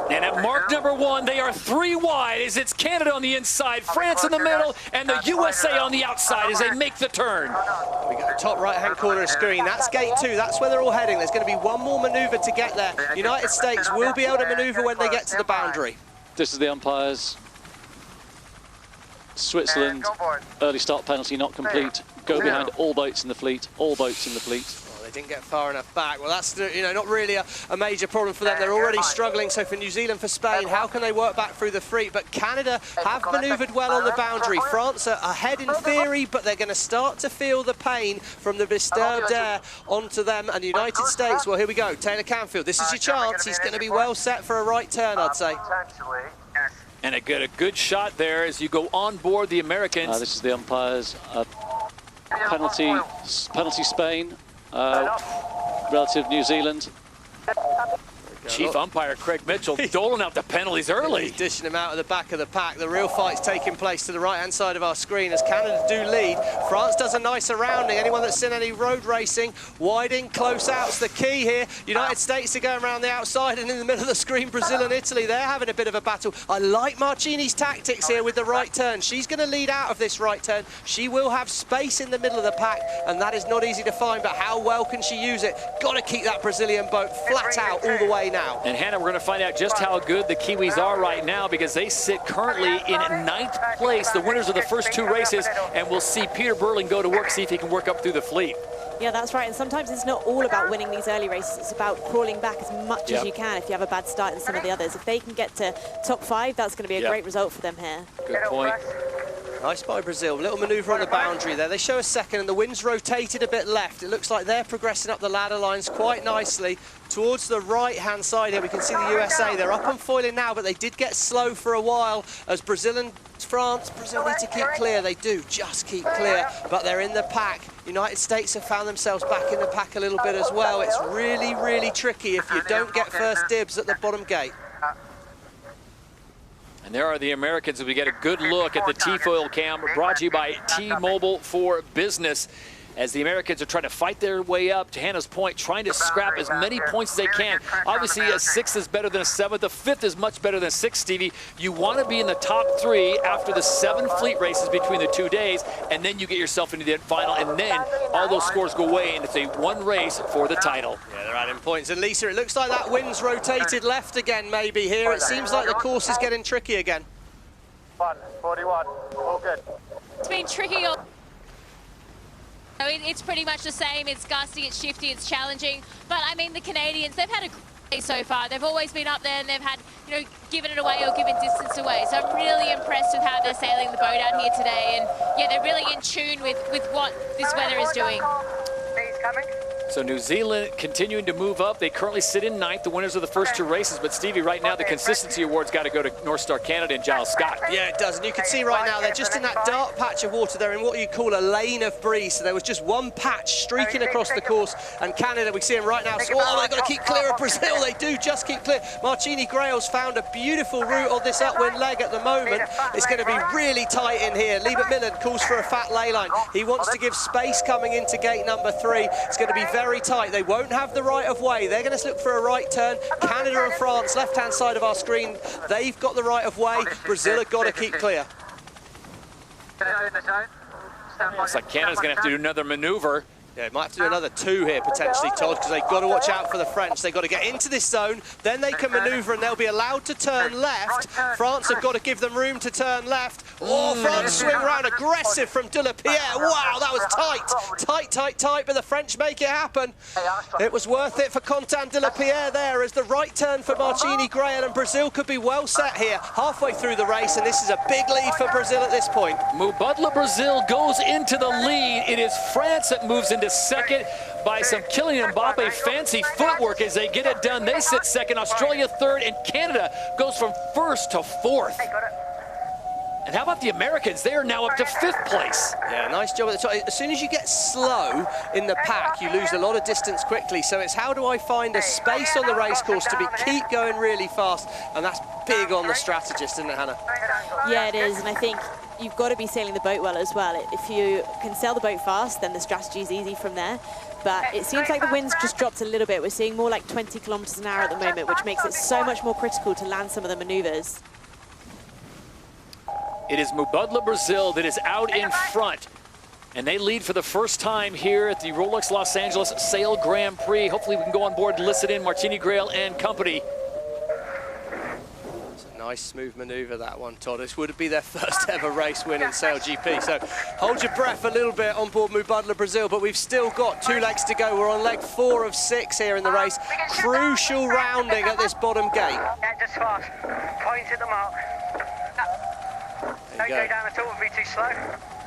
And at mark number 1, they are 3 wide as it's Canada on the inside, France in the middle, and the USA on the outside as they make the turn. We got the top right-hand corner of the screen. That's gate 2. That's where they're all heading. There's going to be one more manoeuvre to get there. United States will be able to manoeuvre when they get to the boundary. This is the umpires. Switzerland, early start penalty not complete. Go behind all boats in the fleet. All boats in the fleet. Didn't get far enough back. Well, that's not really a major problem for them. They're already struggling. So for New Zealand, for Spain, how can they work back through the fleet? But Canada have manoeuvred well on the boundary. France are ahead in theory, but they're going to start to feel the pain from the disturbed air onto them. And the United States, well, here we go. Taylor Canfield, this is your chance. He's going to be well set for a right turn, I'd say. And a good shot there as you go on board the Americans. This is the umpires. Penalty Spain. Relative New Zealand. Chief umpire Craig Mitchell doling out the penalties early. He's dishing them out of the back of the pack. The real fight's taking place to the right-hand side of our screen as Canada do lead. France does a nice surrounding. Anyone that's seen any road racing, wide in, close out's the key here. United States are going around the outside, and in the middle of the screen, Brazil and Italy, they're having a bit of a battle. I like Marcini's tactics here with the right turn. She's going to lead out of this right turn. She will have space in the middle of the pack, and that is not easy to find, but how well can she use it? Got to keep that Brazilian boat flat out all the way now. And Hannah, we're going to find out just how good the Kiwis are right now because they sit currently in 9th place, the winners of the first 2 races, and we'll see Peter Burling go to work, see if he can work up through the fleet. Yeah, that's right. And sometimes it's not all about winning these early races. It's about crawling back as much as you can if you have a bad start in some of the others. If they can get to top 5, that's going to be a great result for them here. Good point. Nice by Brazil. Little manoeuvre on the boundary there. They show a second and the wind's rotated a bit left. It looks like they're progressing up the ladder lines quite nicely towards the right-hand side here. We can see the USA. They're up on foiling now, but they did get slow for a while as Brazil and France. Brazil need to keep clear. They do just keep clear, but they're in the pack. United States have found themselves back in the pack a little bit as well. It's really, really tricky if you don't get first dibs at the bottom gate. And there are the Americans as we get a good look at the T-foil cam brought to you by T-Mobile for Business. As the Americans are trying to fight their way up, to Hannah's point, trying to scrap as many points as they can. Obviously, a 6th is better than a 7th. A 5th is much better than a 6th, Stevie. You want to be in the top 3 after the 7 fleet races between the 2 days, and then you get yourself into the final, and then all those scores go away, and it's a 1 race for the title. Yeah, they're adding points. And Lisa, it looks like that wind's rotated left again, maybe here. It seems like the course is getting tricky again. 41, all good. It's been tricky. It's pretty much the same. It's gusty, it's shifty, it's challenging. But I mean, the Canadians, they've had a great day so far. They've always been up there and they've had, given it away or given distance away. So I'm really impressed with how they're sailing the boat out here today. And yeah, they're really in tune with what this weather is doing. He's coming. So New Zealand continuing to move up. They currently sit in 9th, the winners of the first 2 races. But Stevie, right now the consistency award's got to go to North Star Canada and Giles Scott. Yeah, it does. And you can see right now they're just in that dark patch of water. They're in what you call a lane of breeze. So there was just one patch streaking across the course. And Canada, we see them right now. Oh, they've got to keep clear of Brazil. They do just keep clear. Marcini Grail's found a beautiful route on this upwind leg at the moment. It's going to be really tight in here. Lee McMillan calls for a fat ley line. He wants to give space coming into gate number 3. It's going to be very tight. They won't have the right of way. They're going to look for a right turn. Canada and France, left-hand side of our screen, they've got the right of way. Brazil have got to keep clear. Looks like Canada's going to have to do another maneuver. Yeah, might have to do another 2 here potentially, Todd, because they've got to watch out for the French. They've got to get into this zone, then they can manoeuvre and they'll be allowed to turn left. France have got to give them room to turn left. Oh, France swing round, aggressive from De La Pierre. Wow, that was tight, but the French make it happen. It was worth it for Quentin De La Pierre there as the right turn for Martini Grail, and Brazil could be well set here halfway through the race, and this is a big lead for Brazil at this point. Mubadala Brazil goes into the lead. It is France that moves into second by some Kylian Mbappe fancy footwork as they get it done. They sit second, Australia third, and Canada goes from first to fourth. And how about the Americans? They are now up to 5th place. Yeah, nice job at the top. As soon as you get slow in the pack, you lose a lot of distance quickly. So it's how do I find a space on the race course to keep going really fast? And that's big on the strategist, isn't it, Hannah? Yeah, it is. And I think you've got to be sailing the boat well as well. If you can sail the boat fast, then the strategy is easy from there. But it seems like the wind's just dropped a little bit. We're seeing more like 20 kilometers an hour at the moment, which makes it so much more critical to land some of the maneuvers. It is Mubadala Brazil that is out in front. And they lead for the first time here at the Rolex Los Angeles Sail Grand Prix. Hopefully we can go on board and listen in Martini Grail and company. It's a nice smooth maneuver, that one, Todd. This would be their first ever race win in SailGP. So hold your breath a little bit on board Mubadala Brazil, but we've still got 2 legs to go. We're on leg 4 of 6 here in the race. Crucial rounding at this bottom gate. Yeah, just fast. Point at the mark. Don't go down at all, would be too slow.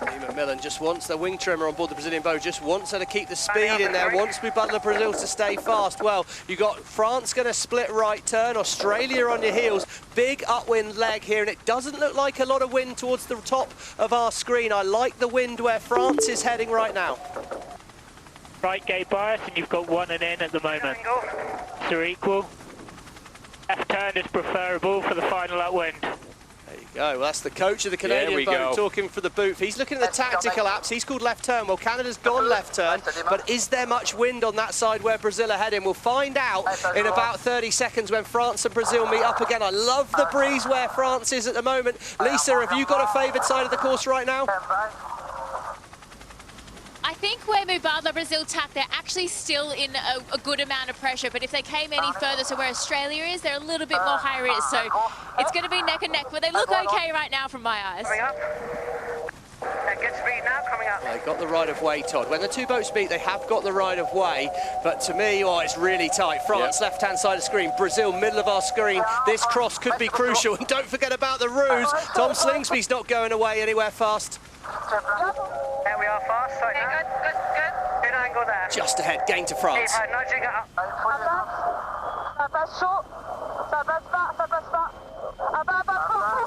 Lee McMillan just wants the wing trimmer on board the Brazilian boat, just wants her to keep the speed in there, wants Mubadala Brazil to stay fast. Well, you got France going to split right turn, Australia on your heels, big upwind leg here, and it doesn't look like a lot of wind towards the top of our screen. I like the wind where France is heading right now. Right gate bias, and you've got 1 and in at the moment. So equal. Left turn is preferable for the final upwind. There you go. Well, that's the coach of the Canadian boat talking for the booth. He's looking at the tactical apps. He's called left turn. Well, Canada's gone left turn, but is there much wind on that side where Brazil are heading? We'll find out in about 30 seconds when France and Brazil meet up again. I love the breeze where France is at the moment. Lisa, have you got a favoured side of the course right now? I think where Mubadala Brazil tack, they're actually still in a good amount of pressure, but if they came any further to where Australia is, they're a little bit more high risk, so it's going to be neck and neck, but they look okay right now from my eyes. Coming up. Good speed now, coming up. Well, they got the right of way, Todd. When the 2 boats meet, they have got the right of way, but to me, oh, it's really tight. France, left-hand side of the screen, Brazil, middle of our screen. This cross could be crucial, and don't forget about the ruse. Tom Slingsby's not going away anywhere fast. There we are, fast, right now. Good. Good angle there. Just ahead, gain to France. Keep nudging it up.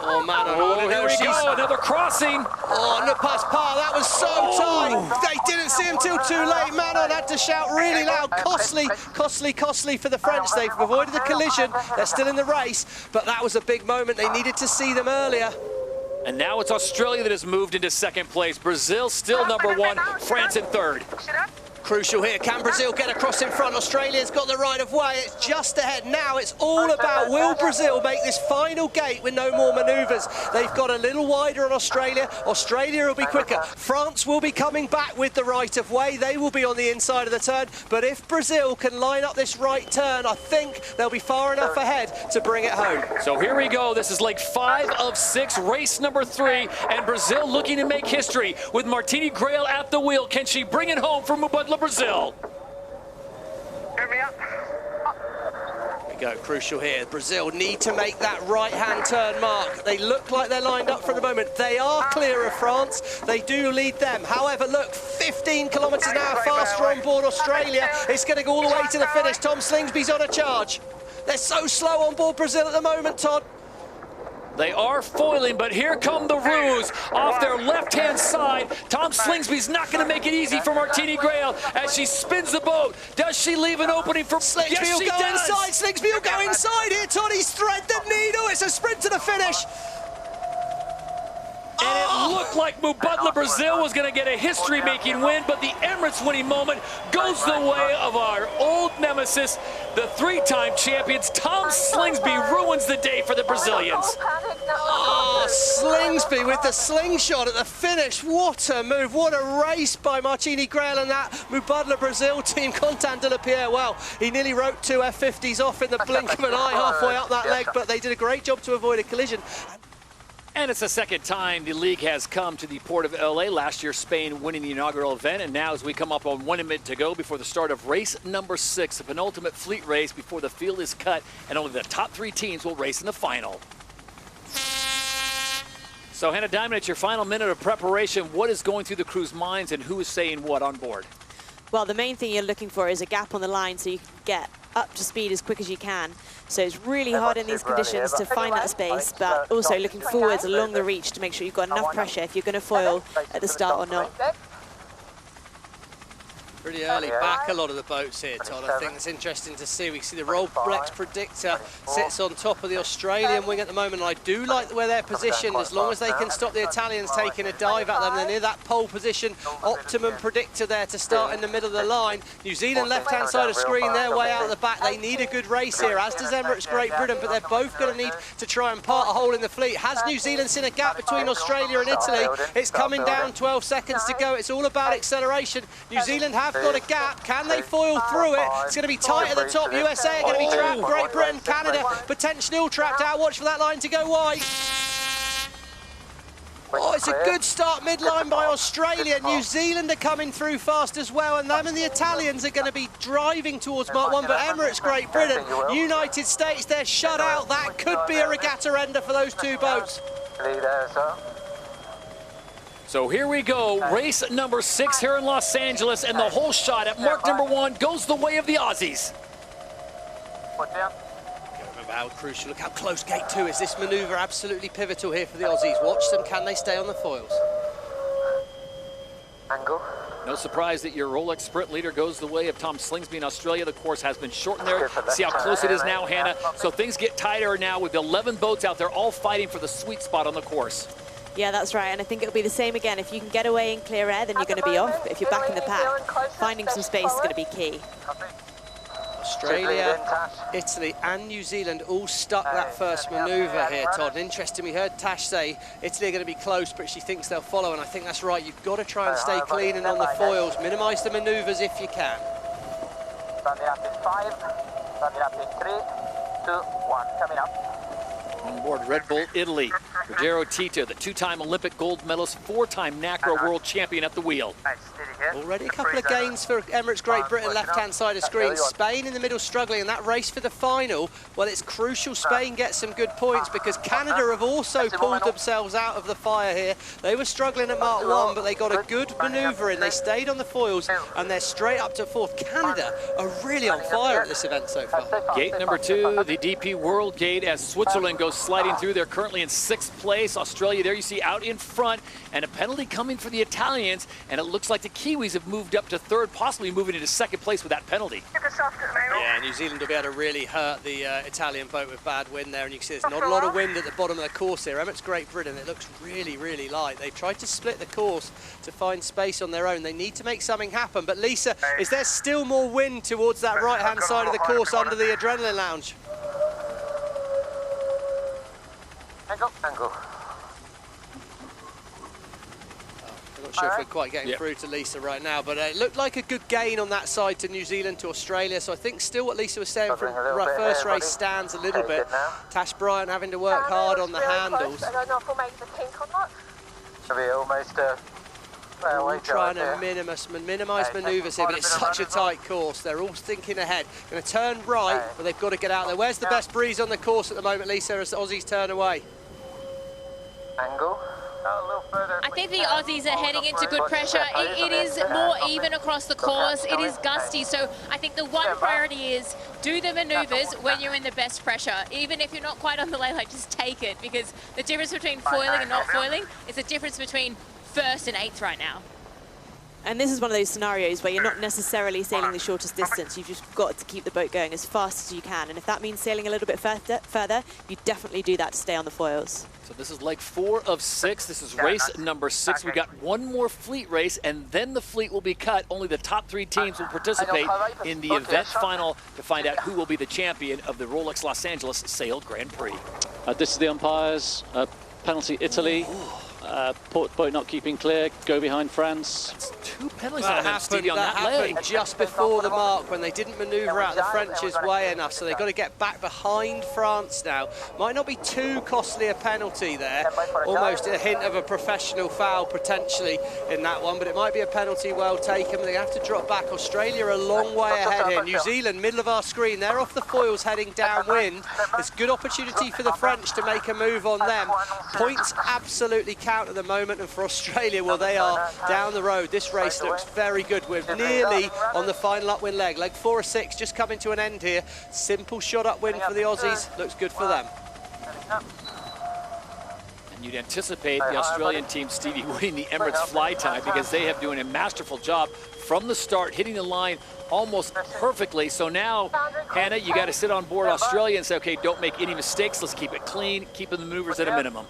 Oh, man, oh, here we go, another crossing. Oh, ne passe pas, that was so tight. They didn't see him till too late. Manon had to shout really loud. Costly for the French. They've avoided the collision. They're still in the race, but that was a big moment. They needed to see them earlier. And now it's Australia that has moved into 2nd place. Brazil still number 1, France in 3rd. Crucial here, can Brazil get across in front? Australia's got the right of way, it's just ahead now. It's all about, will Brazil make this final gate with no more manoeuvres? They've got a little wider on Australia. Australia will be quicker. France will be coming back with the right of way. They will be on the inside of the turn. But if Brazil can line up this right turn, I think they'll be far enough ahead to bring it home. So here we go. This is leg 5 of 6, race number 3. And Brazil looking to make history with Martini Grail at the wheel. Can she bring it home for Mubadala Brazil? Turn me up. Here we go, crucial here. Brazil need to make that right-hand turn mark. They look like they're lined up for the moment. They are clear of France. They do lead them. However, look, 15 kilometres an hour faster on board Australia. It's going to go all the way to the finish. Tom Slingsby's on a charge. They're so slow on board Brazil at the moment, Todd. They are foiling, but here come the ruse off their left-hand side. Tom Slingsby's not going to make it easy for Martini Grail as she spins the boat. Does she leave an opening for Slingsby? Yes, will she go does. Inside. Slingsby will go inside here. Toddy's thread the needle. It's a sprint to the finish. And it looked like Mubadala Brazil was going to get a history-making win, but the Emirates-winning moment goes the way of our old nemesis, the 3-time champions. Tom Slingsby ruins the day for the Brazilians. Oh, Slingsby with the slingshot at the finish. What a move, what a race by Martini Grail and that Mubadala Brazil team. Contant de la Pierre, well, he nearly wrote 2 F50s off in the blink of an eye halfway up that leg, but they did a great job to avoid a collision. And it's the second time the league has come to the port of LA. Last year, Spain winning the inaugural event. And now as we come up on 1 minute to go before the start of race number 6, the penultimate fleet race before the field is cut, and only the top 3 teams will race in the final. So Hannah Diamond, it's your final minute of preparation. What is going through the crew's minds and who is saying what on board? Well, the main thing you're looking for is a gap on the line so you can get up to speed as quick as you can. So it's really hard in these conditions to find that space, but also looking forwards along the reach to make sure you've got enough pressure if you're going to foil at the start or not. Pretty early back, a lot of the boats here, Todd. I think it's interesting to see. We see the Rolex Predictor sits on top of the Australian wing at the moment, and I do like where they're positioned. As long as they can stop the Italians taking a dive at them, they're near that pole position. Optimum Predictor there to start in the middle of the line. New Zealand left-hand side of screen, their way out of the back. They need a good race here, as does Emirates Great Britain, but they're both going to need to try and part a hole in the fleet. Has New Zealand seen a gap between Australia and Italy? It's coming down, 12 seconds to go. It's all about acceleration. New Zealand have got a gap. Can they foil through it? It's going to be tight at the top. USA are going to be trapped. Great Britain, Canada potentially all trapped out. Watch for that line to go wide. Oh, it's a good start midline by Australia. New Zealand are coming through fast as well, and them and the Italians are going to be driving towards Mark 1, but Emirates, Great Britain, United States, they're shut out. That could be a regatta ender for those 2 boats. So here we go, race number 6 here in Los Angeles, and the whole shot at mark number 1 goes the way of the Aussies. Remember how crucial, look how close gate 2 is. This manoeuvre absolutely pivotal here for the Aussies. Watch them, can they stay on the foils? Angle. No surprise that your Rolex sprint leader goes the way of Tom Slingsby in Australia. The course has been shortened there. See how close it is now, Hannah. So things get tighter now with 11 boats out there all fighting for the sweet spot on the course. Yeah, that's right, and I think it'll be the same again. If you can get away in clear air, then you're going to be off. But if you're back in the pack, finding some space is going to be key. Australia, Italy and New Zealand all stuck that first manoeuvre here, Todd. And interesting, we heard Tash say Italy are going to be close, but she thinks they'll follow, and I think that's right. You've got to try and stay clean and on the foils. Minimise the manoeuvres if you can. Standing up in 5, standing up in 3, 2, 1, coming up. On board Red Bull Italy, Rogero Tito, the 2-time Olympic gold medalist, 4-time NACRA world champion at the wheel. Already a couple of gains for Emirates Great Britain, left-hand side of screen. Spain in the middle struggling, and that race for the final, well, it's crucial Spain gets some good points because Canada have also pulled themselves out of the fire here. They were struggling at Mark 1, but they got a good manoeuvre in. They stayed on the foils, and they're straight up to 4th. Canada are really on fire at this event so far. Gate number 2, the DP World Gate, as Switzerland goes sliding through. They're currently in 6th place. Australia there you see out in front, and a penalty coming for the Italians, and it looks like the Kiwis have moved up to 3rd, possibly moving into 2nd place with that penalty. Yeah, New Zealand will be able to really hurt the Italian boat with bad wind there, and you can see there's not a lot of wind at the bottom of the course here. Emirates Great Britain, it looks really, really light. They've tried to split the course to find space on their own. They need to make something happen, but Lisa, is there still more wind towards that right-hand side of the course under the Adrenaline Lounge? Angle, angle. I'm not sure if we're quite getting through to Lisa right now, but it looked like a good gain on that side to New Zealand, to Australia. So I think still what Lisa was saying from the first race stands a little bit. Tash Bryant having to work hard on the handles. I don't know if we'll make the pink or not. Should be almost trying to minimise manoeuvres here, but it's such a tight course. They're all thinking ahead. Going to turn right, but they've got to get out there. Where's the best breeze on the course at the moment, Lisa, as the Aussies turn away? Angle. I think the Aussies are heading into good pressure. It is more even across the course. It is gusty, so I think the one priority is do the maneuvers when you're in the best pressure. Even if you're not quite on the lay line, just take it, because the difference between foiling and not foiling is the difference between 1st and 8th right now. And this is one of those scenarios where you're not necessarily sailing the shortest distance. You've just got to keep the boat going as fast as you can. And if that means sailing a little bit further, you definitely do that to stay on the foils. So this is leg 4 of 6. This is race number 6. We got one more fleet race, and then the fleet will be cut. Only the top 3 teams will participate in the event final to find out who will be the champion of the Rolex Los Angeles Sail Grand Prix. This is the umpires. penalty Italy. Port boat not keeping clear, go behind France. That's 2 penalties on that, Stevie, on that leg. Happened just before the mark when they didn't manoeuvre out the French's way enough, so they've got to get back behind France now. Might not be too costly a penalty there, almost a hint of a professional foul potentially in that one, but it might be a penalty well taken. They have to drop back. Australia a long way ahead here. New Zealand, middle of our screen, they're off the foils heading downwind. It's good opportunity for the French to make a move on them. Points absolutely count at the moment, and for Australia, well, they are down the road. This race looks very good. We're nearly on the final upwind leg. Leg 4 or 6 just coming to an end here. Simple shot upwind for the Aussies. Looks good for them. And you'd anticipate the Australian team, Stevie, winning the Emirates fly time because they have doing a masterful job from the start, hitting the line almost perfectly. So now, Hannah, you got to sit on board Australia and say, okay, don't make any mistakes. Let's keep it clean, keeping the maneuvers at a minimum.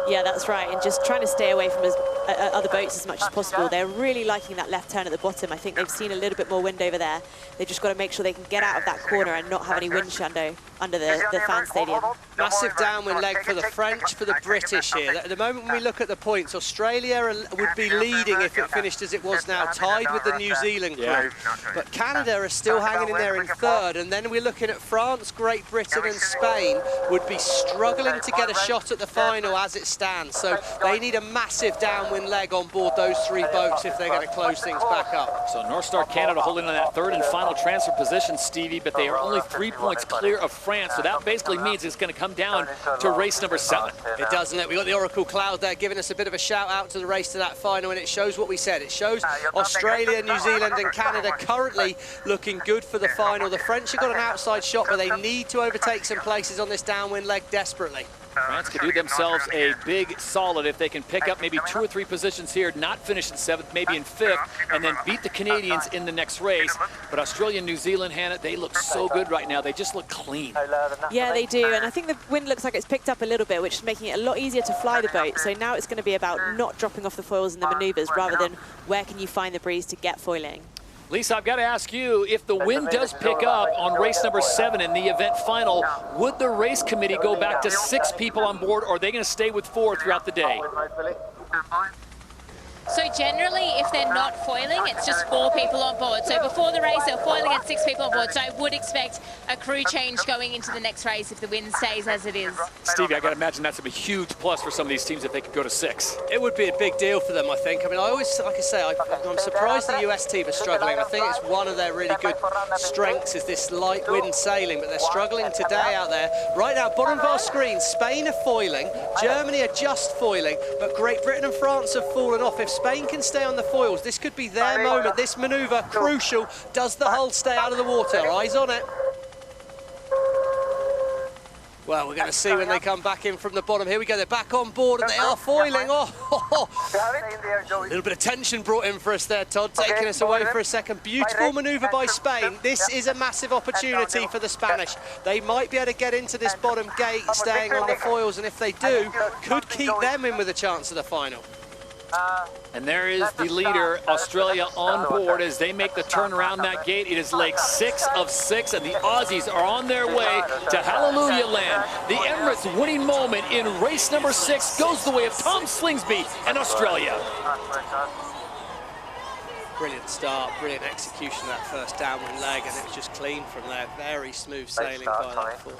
Yeah, that's right, and just trying to stay away from other boats as much as possible. They're really liking that left turn at the bottom. I think they've seen a little bit more wind over there. They've just got to make sure they can get out of that corner and not have any wind shadow under the fan stadium. Massive downwind leg for the French, for the British here. At the moment when we look at the points, Australia would be leading if it finished as it was now, tied with the New Zealand crew. But Canada are still hanging in there in third, and then we're looking at France, Great Britain and Spain would be struggling to get a shot at the final as it stands. So they need a massive downwind leg on board those 3 boats if they're going to close things back up. So North Star Canada holding on that third and final transfer position, Stevie, but they are only 3 points clear of France. So that basically means it's going to come down to race number 7. It does, doesn't it? We've got the Oracle Cloud there giving us a bit of a shout out to the race to that final, and it shows what we said. It shows Australia, New Zealand and Canada currently looking good for the final. The French have got an outside shot, but they need to overtake some places on this downwind leg desperately. France could do themselves a big solid if they can pick up maybe 2 or 3 positions here, not finish in 7th, maybe in 5th, and then beat the Canadians in the next race. But Australia and New Zealand, Hannah, they look so good right now. They just look clean. Yeah, they do. And I think the wind looks like it's picked up a little bit, which is making it a lot easier to fly the boat. So now it's going to be about not dropping off the foils in the maneuvers rather than where can you find the breeze to get foiling. Lisa, I've got to ask you, if the wind does pick up on race number 7 in the event final, would the race committee go back to 6 people on board, or are they going to stay with 4 throughout the day? So generally, if they're not foiling, it's just 4 people on board. So before the race, they're foiling at 6 people on board. So I would expect a crew change going into the next race if the wind stays as it is. Stevie, I got to imagine that's a huge plus for some of these teams if they could go to 6. It would be a big deal for them, I think. I mean, I always, like I say, I'm surprised the US team are struggling. I think it's one of their really good strengths is this light wind sailing, but they're struggling today out there. Right now, bottom of our screen, Spain are foiling, Germany are just foiling, but Great Britain and France have fallen off. If Spain can stay on the foils, this could be their moment. This manoeuvre, crucial. Does the hull stay out of the water? Eyes on it. Well, we're going to see when they come back in from the bottom. Here we go, they're back on board and they are foiling. Oh, a little bit of tension brought in for us there, Todd, taking us away for a second. Beautiful manoeuvre by Spain. This is a massive opportunity for the Spanish. They might be able to get into this bottom gate staying on the foils, and if they do, could keep them in with a chance of the final. And there is the leader, Australia, on board as they make the turn around that gate. It is leg 6 of 6, and the Aussies are on their way to Hallelujah Land. The Emirates winning moment in race number 6 goes the way of Tom Slingsby and Australia. Brilliant start, brilliant execution of that first downwind leg, and it was just clean from there. Very smooth sailing by that 4.